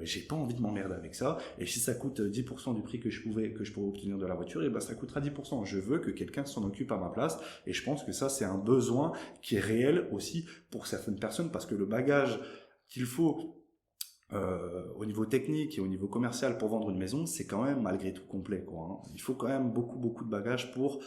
J'ai pas envie de m'emmerder avec ça. Et si ça coûte 10% du prix que je pourrais obtenir de la voiture, et ben ça coûtera 10%. Je veux que quelqu'un s'en occupe à ma place. Et je pense que ça, c'est un besoin qui est réel aussi pour certaines personnes, parce que le bagage qu'il faut au niveau technique et au niveau commercial pour vendre une maison, c'est quand même malgré tout complet, quoi, hein. Il faut quand même beaucoup de bagages pour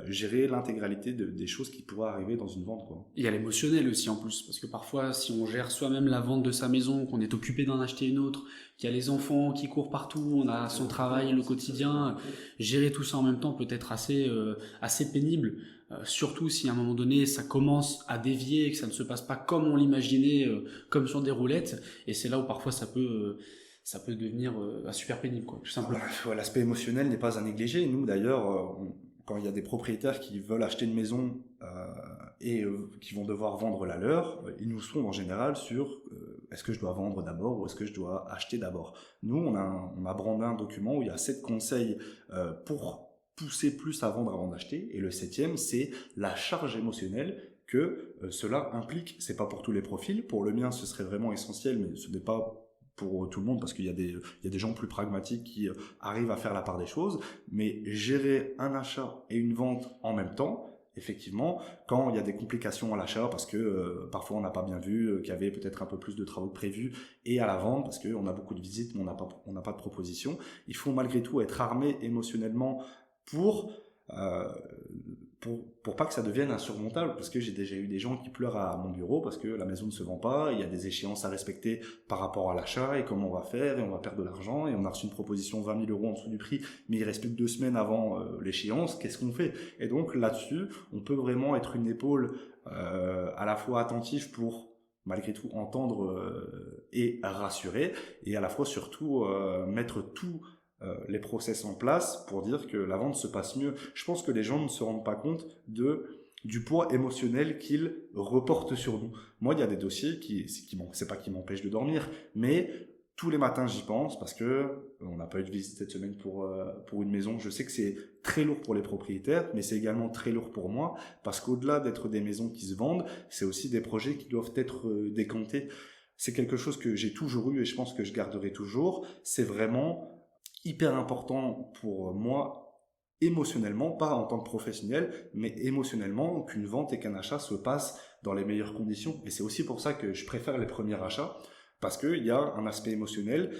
gérer l'intégralité des choses qui pourraient arriver dans une vente, quoi. Il y a l'émotionnel aussi en plus, parce que parfois si on gère soi-même la vente de sa maison, qu'on est occupé d'en acheter une autre, qu'il y a les enfants qui courent partout, on a son travail, le quotidien, gérer tout ça en même temps peut être assez pénible. Surtout si à un moment donné ça commence à dévier, que ça ne se passe pas comme on l'imaginait, comme sur des roulettes, et c'est là où parfois ça peut devenir super pénible, quoi, tout simplement. L'aspect émotionnel n'est pas à négliger. Nous d'ailleurs, quand il y a des propriétaires qui veulent acheter une maison et qui vont devoir vendre la leur, ils nous sont en général sur est-ce que je dois vendre d'abord ou est-ce que je dois acheter d'abord. Nous, on a brandé un document où il y a 7 conseils pour pousser plus à vendre avant d'acheter, et le 7e, c'est la charge émotionnelle que cela implique. C'est pas pour tous les profils, pour le mien ce serait vraiment essentiel, mais ce n'est pas pour tout le monde, parce qu'il y a des gens plus pragmatiques qui arrivent à faire la part des choses, mais gérer un achat et une vente en même temps, effectivement, quand il y a des complications à l'achat, parce que parfois on n'a pas bien vu qu'il y avait peut-être un peu plus de travaux prévus, et à la vente, parce qu'on a beaucoup de visites, mais on n'a pas de propositions, il faut malgré tout être armé émotionnellement pour pas que ça devienne insurmontable, parce que j'ai déjà eu des gens qui pleurent à mon bureau parce que la maison ne se vend pas, il y a des échéances à respecter par rapport à l'achat, et comment on va faire, et on va perdre de l'argent, et on a reçu une proposition 20 000 euros en dessous du prix, mais il reste plus que 2 semaines avant l'échéance, qu'est-ce qu'on fait? Et donc là-dessus, on peut vraiment être une épaule à la fois attentive pour malgré tout entendre et rassurer, et à la fois surtout mettre tout les process en place pour dire que la vente se passe mieux. Je pense que les gens ne se rendent pas compte du poids émotionnel qu'ils reportent sur nous. Moi, il y a des dossiers c'est pas qui m'empêchent de dormir, mais tous les matins j'y pense, parce que on n'a pas eu de visite cette semaine pour une maison. Je sais que c'est très lourd pour les propriétaires, mais c'est également très lourd pour moi, parce qu'au-delà d'être des maisons qui se vendent, c'est aussi des projets qui doivent être décantés. C'est quelque chose que j'ai toujours eu et je pense que je garderai toujours. C'est vraiment hyper important pour moi émotionnellement, pas en tant que professionnel, mais émotionnellement, qu'une vente et qu'un achat se passent dans les meilleures conditions. Et c'est aussi pour ça que je préfère les premiers achats. Parce qu'il y a un aspect émotionnel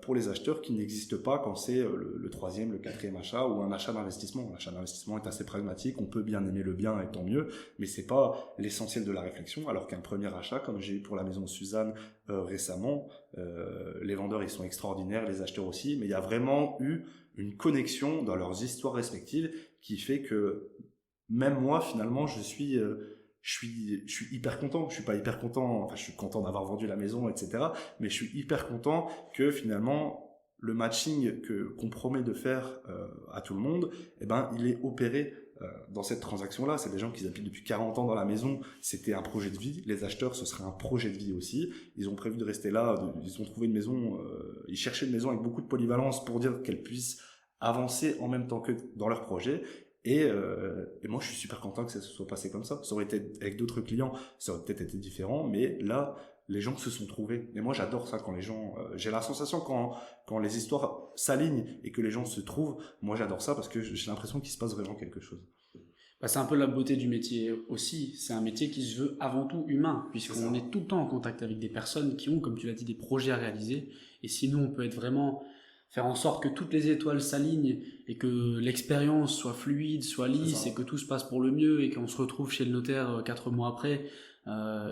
pour les acheteurs qui n'existe pas quand c'est le troisième, le quatrième achat ou un achat d'investissement. L'achat d'investissement est assez pragmatique, on peut bien aimer le bien et tant mieux, mais c'est pas l'essentiel de la réflexion, alors qu'un premier achat, comme j'ai eu pour la maison Suzanne récemment, les vendeurs ils sont extraordinaires, les acheteurs aussi, mais il y a vraiment eu une connexion dans leurs histoires respectives qui fait que même moi finalement je suis hyper content. Je suis pas hyper content, enfin je suis content d'avoir vendu la maison, etc. Mais je suis hyper content que finalement le matching qu'on promet de faire à tout le monde, eh ben il est opéré dans cette transaction-là. C'est des gens qui habitent depuis 40 ans dans la maison. C'était un projet de vie. Les acheteurs, ce serait un projet de vie aussi. Ils ont prévu de rester là. Ils ont trouvé une maison. Ils cherchaient une maison avec beaucoup de polyvalence pour dire qu'elle puisse avancer en même temps que dans leur projet. Et moi, je suis super content que ça se soit passé comme ça. Ça aurait été avec d'autres clients, ça aurait peut-être été différent, mais là, les gens se sont trouvés. Et moi, j'adore ça quand les gens... j'ai la sensation quand les histoires s'alignent et que les gens se trouvent, moi, j'adore ça parce que j'ai l'impression qu'il se passe vraiment quelque chose. Bah, c'est un peu la beauté du métier aussi. C'est un métier qui se veut avant tout humain, puisqu'on est tout le temps en contact avec des personnes qui ont, comme tu l'as dit, des projets à réaliser. Et sinon, on peut être vraiment... faire en sorte que toutes les étoiles s'alignent et que l'expérience soit fluide, soit lisse et que tout se passe pour le mieux et qu'on se retrouve chez le notaire 4 mois après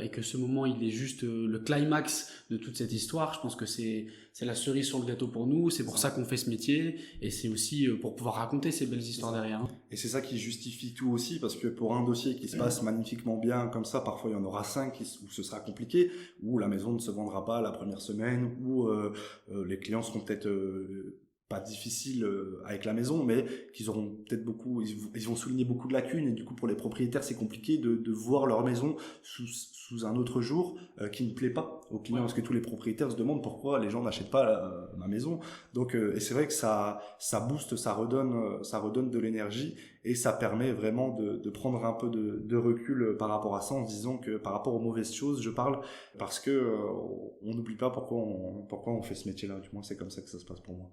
et que ce moment il est juste le climax de toute cette histoire. Je pense que c'est la cerise sur le gâteau pour nous, c'est pour ça qu'on fait ce métier et c'est aussi pour pouvoir raconter ces belles histoires derrière. Et c'est ça qui justifie tout aussi, parce que pour un dossier qui se passe magnifiquement bien comme ça, parfois il y en aura 5 où ce sera compliqué, où la maison ne se vendra pas la première semaine, où les clients seront peut-être pas difficiles avec la maison, mais qu'ils auront peut-être ils vont souligner beaucoup de lacunes, et du coup pour les propriétaires c'est compliqué de voir leur maison sous un autre jour qui ne plaît pas aux clients, parce que tous les propriétaires se demandent pourquoi les gens n'achètent pas ma maison. Donc et c'est vrai que ça booste, ça redonne de l'énergie, et ça permet vraiment de prendre un peu de recul par rapport à ça, en se disant que par rapport aux mauvaises choses je parle, parce que on n'oublie pas pourquoi on fait ce métier là, du moins c'est comme ça que ça se passe pour moi.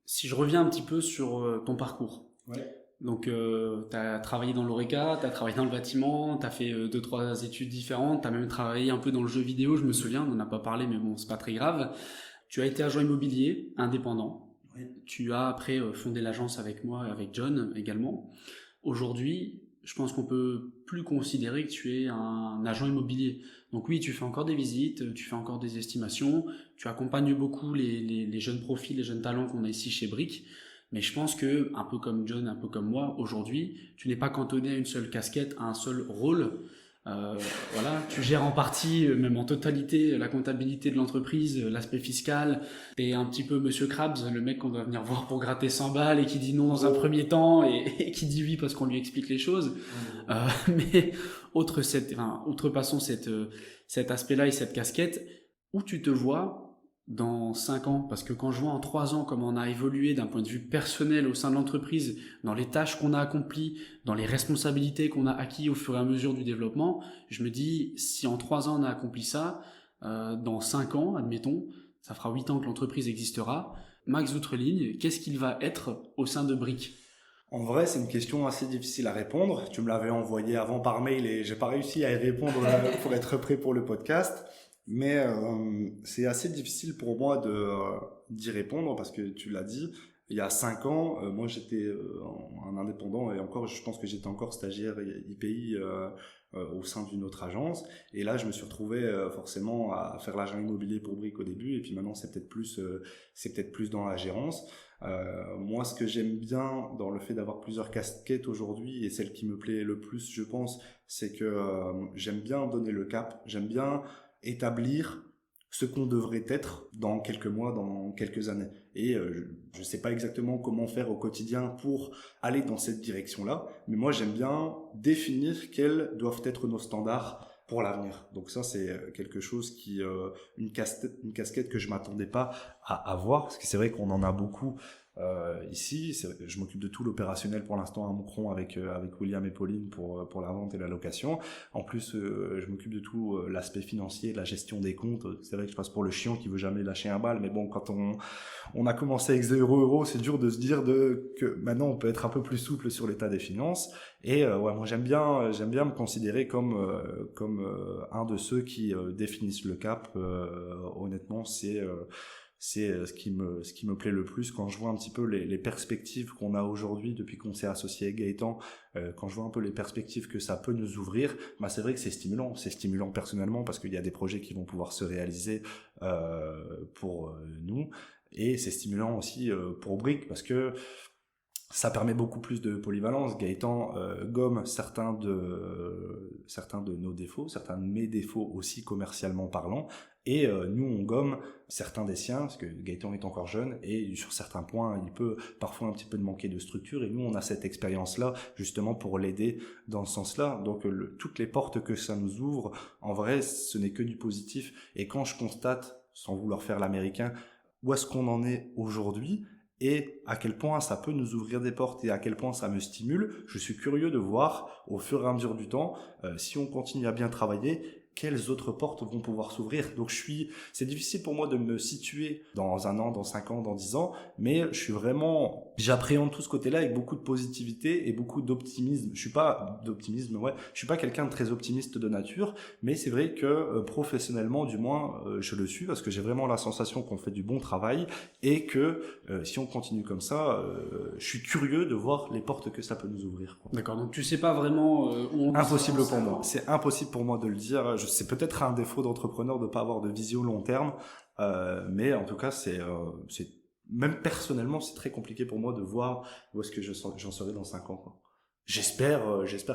Si je reviens un petit peu sur ton parcours. Ouais. Donc, tu as travaillé dans l'ORECA, tu as travaillé dans le bâtiment, tu as fait 2-3 études différentes, tu as même travaillé un peu dans le jeu vidéo, je me souviens, on n'en a pas parlé, mais bon, c'est pas très grave. Tu as été agent immobilier, indépendant. Oui. Tu as après fondé l'agence avec moi, avec John également. Aujourd'hui, je pense qu'on peut plus considérer que tu es un agent immobilier. Donc oui, tu fais encore des visites, tu fais encore des estimations, tu accompagnes beaucoup les jeunes profils, les jeunes talents qu'on a ici chez Brick. Mais je pense que, un peu comme John, un peu comme moi, aujourd'hui, tu n'es pas cantonné à une seule casquette, à un seul rôle. Voilà, tu gères en partie, même en totalité, la comptabilité de l'entreprise, l'aspect fiscal. T'es un petit peu Monsieur Krabs, le mec qu'on doit venir voir pour gratter 100 balles et qui dit non dans un premier temps et qui dit oui parce qu'on lui explique les choses. Mais outrepassons cet aspect-là et cette casquette, où tu te vois dans 5 ans, parce que quand je vois en 3 ans comment on a évolué d'un point de vue personnel au sein de l'entreprise, dans les tâches qu'on a accomplies, dans les responsabilités qu'on a acquis au fur et à mesure du développement, je me dis, si en 3 ans on a accompli ça, dans 5 ans, admettons, ça fera 8 ans que l'entreprise existera, Max Outreligne, qu'est-ce qu'il va être au sein de Brick ? En vrai, c'est une question assez difficile à répondre. Tu me l'avais envoyé avant par mail et j'ai pas réussi à y répondre pour être prêt pour le podcast. Mais c'est assez difficile pour moi d'y répondre, parce que tu l'as dit, il y a 5 ans, moi j'étais un indépendant, et encore, je pense que j'étais encore stagiaire IPI au sein d'une autre agence. Et là, je me suis retrouvé forcément à faire l'agent immobilier pour Brick au début, et puis maintenant c'est peut-être plus dans la gérance. Moi, ce que j'aime bien dans le fait d'avoir plusieurs casquettes aujourd'hui, et celle qui me plaît le plus, je pense, c'est que j'aime bien donner le cap, j'aime bien établir ce qu'on devrait être dans quelques mois, dans quelques années. Et je ne sais pas exactement comment faire au quotidien pour aller dans cette direction-là, mais moi j'aime bien définir quels doivent être nos standards pour l'avenir. Donc ça, c'est quelque chose une casquette que je m'attendais pas à avoir, parce que c'est vrai qu'on en a beaucoup Ici, je m'occupe de tout l'opérationnel pour l'instant à Moucron avec William et Pauline pour la vente et la location. En plus, je m'occupe de tout l'aspect financier, la gestion des comptes. C'est vrai que je passe pour le chiant qui veut jamais lâcher un bal, mais bon, quand on a commencé avec 0 €, c'est dur de se dire que maintenant on peut être un peu plus souple sur l'état des finances. Et ouais, moi j'aime bien me considérer comme un de ceux qui définissent le cap. Honnêtement, c'est ce qui me plaît le plus quand je vois un petit peu les perspectives qu'on a aujourd'hui depuis qu'on s'est associé avec Gaëtan, quand je vois un peu les perspectives que ça peut nous ouvrir, bah c'est vrai que c'est stimulant personnellement parce qu'il y a des projets qui vont pouvoir se réaliser pour nous, et c'est stimulant aussi pour Brick parce que ça permet beaucoup plus de polyvalence. Gaëtan gomme certains de nos défauts, certains de mes défauts aussi commercialement parlant, et nous on gomme certains des siens, parce que Gaëtan est encore jeune, et sur certains points il peut parfois un petit peu manquer de structure, et nous on a cette expérience-là justement pour l'aider dans ce sens-là. Donc toutes les portes que ça nous ouvre, en vrai ce n'est que du positif, et quand je constate, sans vouloir faire l'américain, où est-ce qu'on en est aujourd'hui, et à quel point ça peut nous ouvrir des portes et à quel point ça me stimule, je suis curieux de voir au fur et à mesure du temps, si on continue à bien travailler, quelles autres portes vont pouvoir s'ouvrir. Donc c'est difficile pour moi de me situer dans 1 an, dans 5 ans, dans 10 ans, mais j'appréhende tout ce côté-là avec beaucoup de positivité et beaucoup d'optimisme. Je suis pas quelqu'un de très optimiste de nature, mais c'est vrai que professionnellement, du moins, je le suis parce que j'ai vraiment la sensation qu'on fait du bon travail, et que si on continue comme ça, je suis curieux de voir les portes que ça peut nous ouvrir, quoi. D'accord, donc tu sais pas vraiment où on Impossible sera. pour moi. C'est impossible pour moi de le dire. C'est peut-être un défaut d'entrepreneur de pas avoir de vision long terme, mais en tout cas, même personnellement, c'est très compliqué pour moi de voir où est-ce que j'en serai dans 5 ans, quoi. J'espère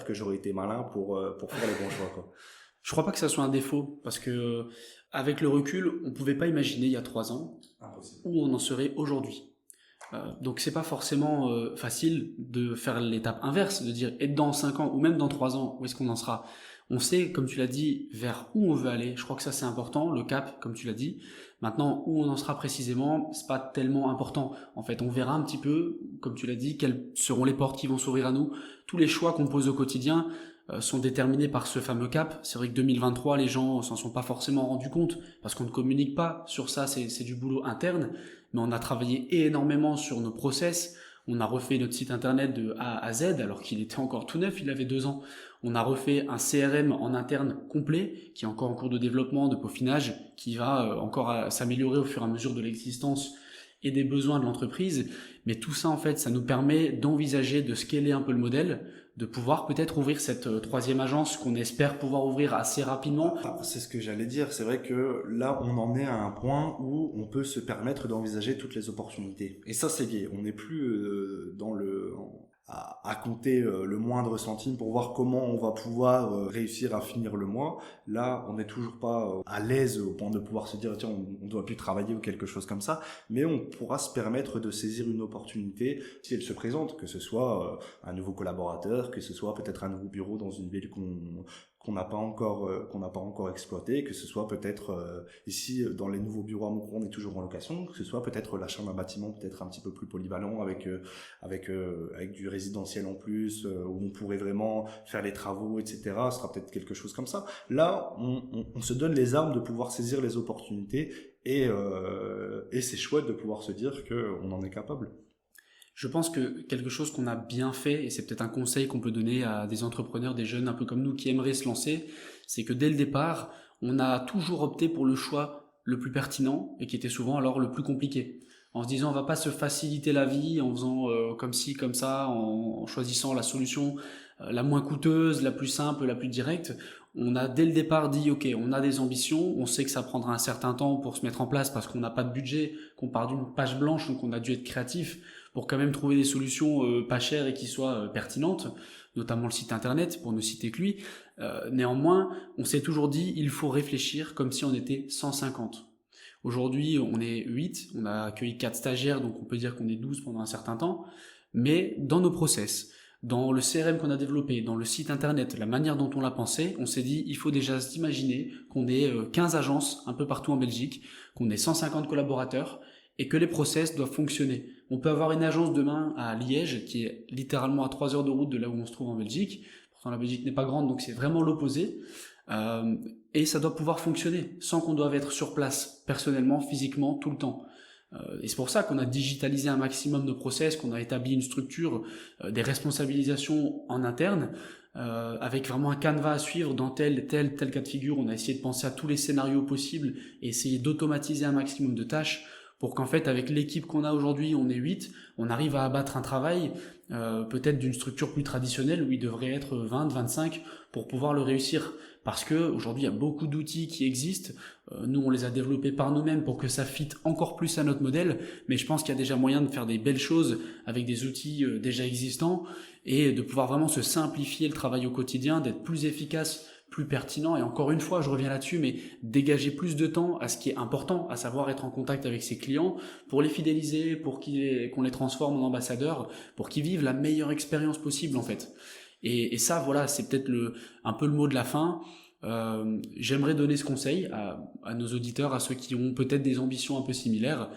que j'aurai été malin pour faire les bons choix, quoi. Je crois pas que ça soit un défaut, parce que avec le recul, on pouvait pas imaginer il y a 3 ans Impossible. où on en serait aujourd'hui. Donc c'est pas forcément facile de faire l'étape inverse, de dire et dans 5 ans ou même dans 3 ans, où est-ce qu'on en sera. On sait, comme tu l'as dit, vers où on veut aller. Je crois que ça c'est important, le cap, comme tu l'as dit. Maintenant, où on en sera précisément, c'est pas tellement important. En fait, on verra un petit peu, comme tu l'as dit, quelles seront les portes qui vont s'ouvrir à nous. Tous les choix qu'on pose au quotidien sont déterminés par ce fameux cap. C'est vrai que 2023, les gens s'en sont pas forcément rendus compte parce qu'on ne communique pas sur ça, c'est du boulot interne, mais on a travaillé énormément sur nos process. On a refait notre site internet de A à Z alors qu'il était encore tout neuf, il avait 2 ans. On a refait un CRM en interne complet qui est encore en cours de développement, de peaufinage, qui va encore s'améliorer au fur et à mesure de l'existence et des besoins de l'entreprise. Mais tout ça, en fait, ça nous permet d'envisager, de scaler un peu le modèle, de pouvoir peut-être ouvrir cette 3e agence qu'on espère pouvoir ouvrir assez rapidement. C'est ce que j'allais dire. C'est vrai que là, on en est à un point où on peut se permettre d'envisager toutes les opportunités. Et ça, c'est gay. On n'est plus à compter le moindre centime pour voir comment on va pouvoir réussir à finir le mois. Là, on n'est toujours pas à l'aise au point de pouvoir se dire tiens, on doit plus travailler ou quelque chose comme ça, mais on pourra se permettre de saisir une opportunité si elle se présente, que ce soit un nouveau collaborateur, que ce soit peut-être un nouveau bureau dans une ville qu'on n'a pas encore exploité, que ce soit peut-être ici dans les nouveaux bureaux à Moucron, on est toujours en location, que ce soit peut-être l'achat d'un bâtiment peut-être un petit peu plus polyvalent avec du résidentiel en plus, où on pourrait vraiment faire les travaux, etc. Ce sera peut-être quelque chose comme ça. Là, on se donne les armes de pouvoir saisir les opportunités, et c'est chouette de pouvoir se dire qu'on en est capable. Je pense que quelque chose qu'on a bien fait, et c'est peut-être un conseil qu'on peut donner à des entrepreneurs, des jeunes un peu comme nous qui aimeraient se lancer, c'est que dès le départ, on a toujours opté pour le choix le plus pertinent et qui était souvent alors le plus compliqué. En se disant on va pas se faciliter la vie en faisant comme ci, comme ça, en choisissant la solution la moins coûteuse, la plus simple, la plus directe. On a dès le départ dit ok, on a des ambitions, on sait que ça prendra un certain temps pour se mettre en place parce qu'on n'a pas de budget, qu'on part d'une page blanche, donc on a dû être créatif pour quand même trouver des solutions pas chères et qui soient pertinentes, notamment le site internet, pour ne citer que lui. Néanmoins, on s'est toujours dit, il faut réfléchir comme si on était 150. Aujourd'hui, on est 8, on a accueilli 4 stagiaires, donc on peut dire qu'on est 12 pendant un certain temps, mais dans nos process, dans le CRM qu'on a développé, dans le site internet, la manière dont on l'a pensé, on s'est dit, il faut déjà s'imaginer qu'on ait 15 agences un peu partout en Belgique, qu'on ait 150 collaborateurs, et que les process doivent fonctionner. On peut avoir une agence demain à Liège, qui est littéralement à 3 heures de route de là où on se trouve en Belgique. Pourtant, la Belgique n'est pas grande, donc c'est vraiment l'opposé. Et ça doit pouvoir fonctionner, sans qu'on doive être sur place, personnellement, physiquement, tout le temps. Et c'est pour ça qu'on a digitalisé un maximum de process, qu'on a établi une structure, des responsabilisations en interne, avec vraiment un canevas à suivre dans tel cas de figure. On a essayé de penser à tous les scénarios possibles et essayer d'automatiser un maximum de tâches pour qu'en fait, avec l'équipe qu'on a aujourd'hui, on est 8, on arrive à abattre un travail peut-être d'une structure plus traditionnelle où il devrait être 20, 25 pour pouvoir le réussir. Parce que aujourd'hui, il y a beaucoup d'outils qui existent. Nous, on les a développés par nous-mêmes pour que ça fitte encore plus à notre modèle. Mais je pense qu'il y a déjà moyen de faire des belles choses avec des outils déjà existants et de pouvoir vraiment se simplifier le travail au quotidien, d'être plus efficace, plus pertinent. Et encore une fois, je reviens là-dessus, mais dégager plus de temps à ce qui est important, à savoir être en contact avec ses clients pour les fidéliser, pour qu'on les transforme en ambassadeurs, pour qu'ils vivent la meilleure expérience possible en fait. Et ça, voilà, c'est peut-être un peu le mot de la fin. J'aimerais donner ce conseil à nos auditeurs, à ceux qui ont peut-être des ambitions un peu similaires.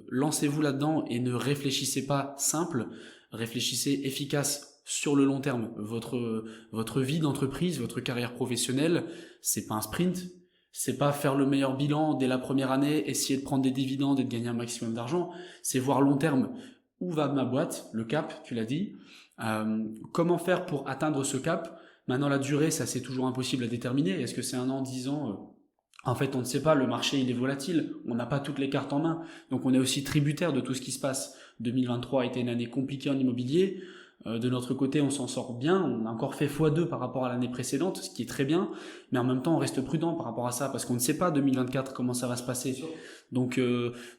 Lancez-vous là-dedans et ne réfléchissez pas simple, réfléchissez efficace sur le long terme. Votre vie d'entreprise, votre carrière professionnelle, c'est pas un sprint, c'est pas faire le meilleur bilan dès la première année, essayer de prendre des dividendes et de gagner un maximum d'argent, c'est voir long terme. Où va ma boîte? Le cap, tu l'as dit. Comment faire pour atteindre ce cap? Maintenant, la durée, ça c'est toujours impossible à déterminer. Est-ce que c'est 1 an, 10 ans? En fait, on ne sait pas. Le marché, il est volatile. On n'a pas toutes les cartes en main. Donc, on est aussi tributaire de tout ce qui se passe. 2023 a été une année compliquée en immobilier. De notre côté, on s'en sort bien. On a encore fait x2 par rapport à l'année précédente, ce qui est très bien. Mais en même temps, on reste prudent par rapport à ça parce qu'on ne sait pas 2024 comment ça va se passer. Donc,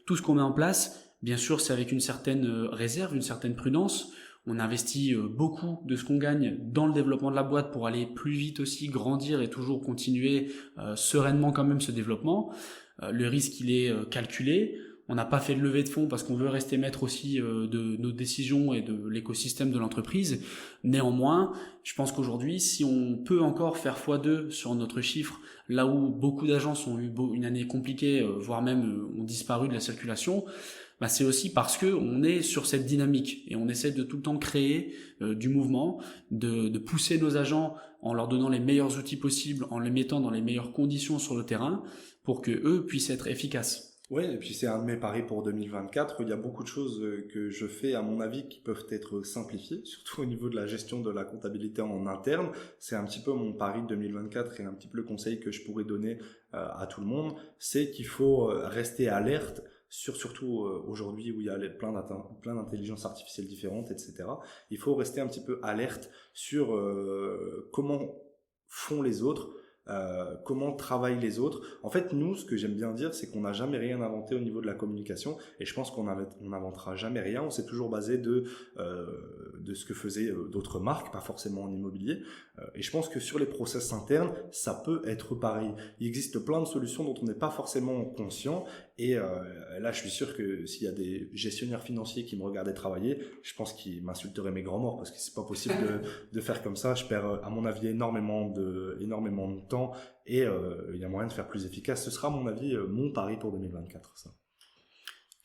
tout ce qu'on met en place, bien sûr, c'est avec une certaine réserve, une certaine prudence. On investit beaucoup de ce qu'on gagne dans le développement de la boîte pour aller plus vite aussi, grandir et toujours continuer sereinement quand même ce développement. Le risque, il est calculé. On n'a pas fait de levée de fonds parce qu'on veut rester maître aussi de nos décisions et de l'écosystème de l'entreprise. Néanmoins, je pense qu'aujourd'hui, si on peut encore faire x2 sur notre chiffre, là où beaucoup d'agences ont eu une année compliquée, voire même ont disparu de la circulation, bah c'est aussi parce que on est sur cette dynamique et on essaie de tout le temps créer du mouvement, de pousser nos agents en leur donnant les meilleurs outils possibles, en les mettant dans les meilleures conditions sur le terrain pour que eux puissent être efficaces. Oui, et puis c'est un de mes paris pour 2024. Il y a beaucoup de choses que je fais, à mon avis, qui peuvent être simplifiées, surtout au niveau de la gestion de la comptabilité en interne. C'est un petit peu mon pari de 2024 et un petit peu le conseil que je pourrais donner à tout le monde. C'est qu'il faut rester alerte surtout aujourd'hui où il y a plein d'intelligences artificielles différentes, etc. Il faut rester un petit peu alerte sur comment font les autres, comment travaillent les autres. En fait, nous, ce que j'aime bien dire, c'est qu'on n'a jamais rien inventé au niveau de la communication, et je pense qu'on n'inventera jamais rien. On s'est toujours basé de ce que faisaient d'autres marques, pas forcément en immobilier. Et je pense que sur les process internes, ça peut être pareil. Il existe plein de solutions dont on n'est pas forcément conscient. Et là, je suis sûr que s'il y a des gestionnaires financiers qui me regardaient travailler, je pense qu'ils m'insulteraient mes grands morts parce que c'est pas possible de faire comme ça. Je perds, à mon avis, énormément de temps et il y a moyen de faire plus efficace. Ce sera, à mon avis, mon pari pour 2024. Ça.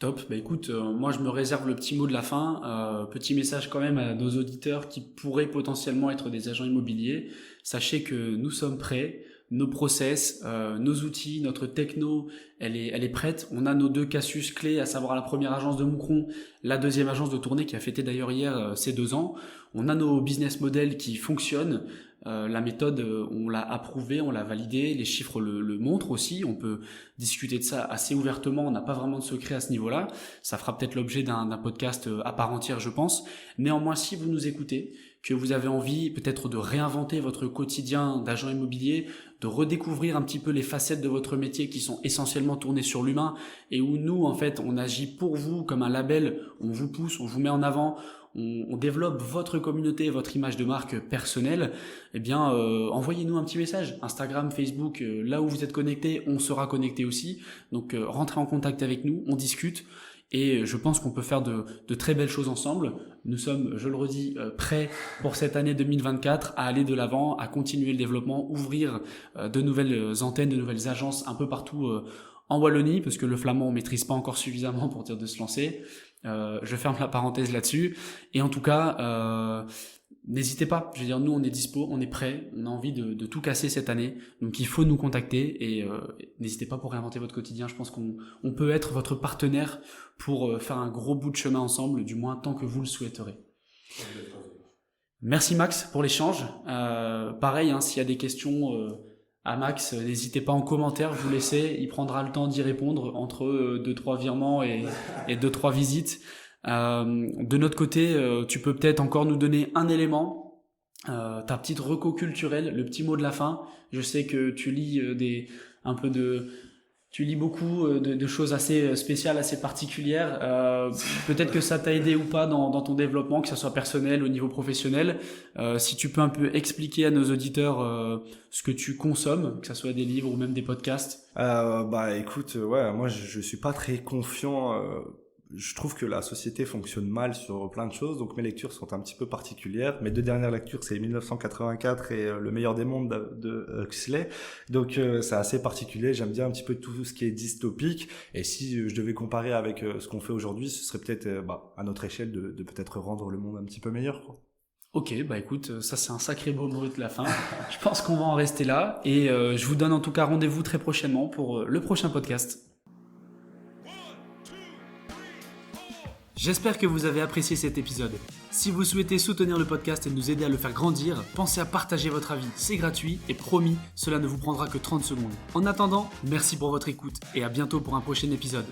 Top, bah écoute, moi je me réserve le petit mot de la fin, petit message quand même à nos auditeurs qui pourraient potentiellement être des agents immobiliers. Sachez que nous sommes prêts, nos process, nos outils, notre techno, elle est prête. On a nos 2 Cassius clés, à savoir la première agence de Moucron, la deuxième agence de tournée qui a fêté d'ailleurs hier ses 2 ans. On a nos business models qui fonctionnent. La méthode, on l'a approuvée, on l'a validée, les chiffres le montrent aussi, on peut discuter de ça assez ouvertement, on n'a pas vraiment de secret à ce niveau-là, ça fera peut-être l'objet d'un podcast à part entière je pense. Néanmoins, si vous nous écoutez, que vous avez envie peut-être de réinventer votre quotidien d'agent immobilier, de redécouvrir un petit peu les facettes de votre métier qui sont essentiellement tournées sur l'humain et où nous, en fait, on agit pour vous comme un label, on vous pousse, on vous met en avant, on développe votre communauté, votre image de marque personnelle, eh bien, envoyez-nous un petit message. Instagram, Facebook, là où vous êtes connectés, on sera connecté aussi. Donc, rentrez en contact avec nous, on discute. et je pense qu'on peut faire de très belles choses ensemble. Nous sommes, je le redis, prêts pour cette année 2024 à aller de l'avant, à continuer le développement, ouvrir de nouvelles antennes, de nouvelles agences un peu partout en Wallonie, parce que le flamand on maîtrise pas encore suffisamment pour dire de se lancer. Je ferme la parenthèse là-dessus. Et en tout cas, n'hésitez pas. Je veux dire, nous on est dispo, on est prêts, on a envie de tout casser cette année. Donc il faut nous contacter et n'hésitez pas pour réinventer votre quotidien. Je pense qu'on peut être votre partenaire pour faire un gros bout de chemin ensemble, du moins tant que vous le souhaiterez. Merci Max pour l'échange. Pareil, hein, s'il y a des questions à Max, n'hésitez pas en commentaire, vous laissez, il prendra le temps d'y répondre entre 2-3 virements et 2-3 visites. De notre côté, tu peux peut-être encore nous donner un élément, ta petite reco culturelle, le petit mot de la fin. Je sais que tu lis tu lis beaucoup de choses assez spéciales, assez particulières. Peut-être que ça t'a aidé ou pas dans ton développement, que ce soit personnel, au niveau professionnel. Si tu peux un peu expliquer à nos auditeurs ce que tu consommes, que ce soit des livres ou même des podcasts. Écoute, moi je suis pas très confiant. Je trouve que la société fonctionne mal sur plein de choses, donc mes lectures sont un petit peu particulières. Mes 2 dernières lectures, c'est 1984 et Le meilleur des mondes de Huxley. Donc c'est assez particulier, j'aime bien un petit peu tout ce qui est dystopique. Et si je devais comparer avec ce qu'on fait aujourd'hui, ce serait peut-être à notre échelle de peut-être rendre le monde un petit peu meilleur, quoi. Ok, écoute, ça c'est un sacré beau mot de la fin. Je pense qu'on va en rester là et je vous donne en tout cas rendez-vous très prochainement pour le prochain podcast. J'espère que vous avez apprécié cet épisode. Si vous souhaitez soutenir le podcast et nous aider à le faire grandir, pensez à partager votre avis, c'est gratuit et promis, cela ne vous prendra que 30 secondes. En attendant, merci pour votre écoute et à bientôt pour un prochain épisode.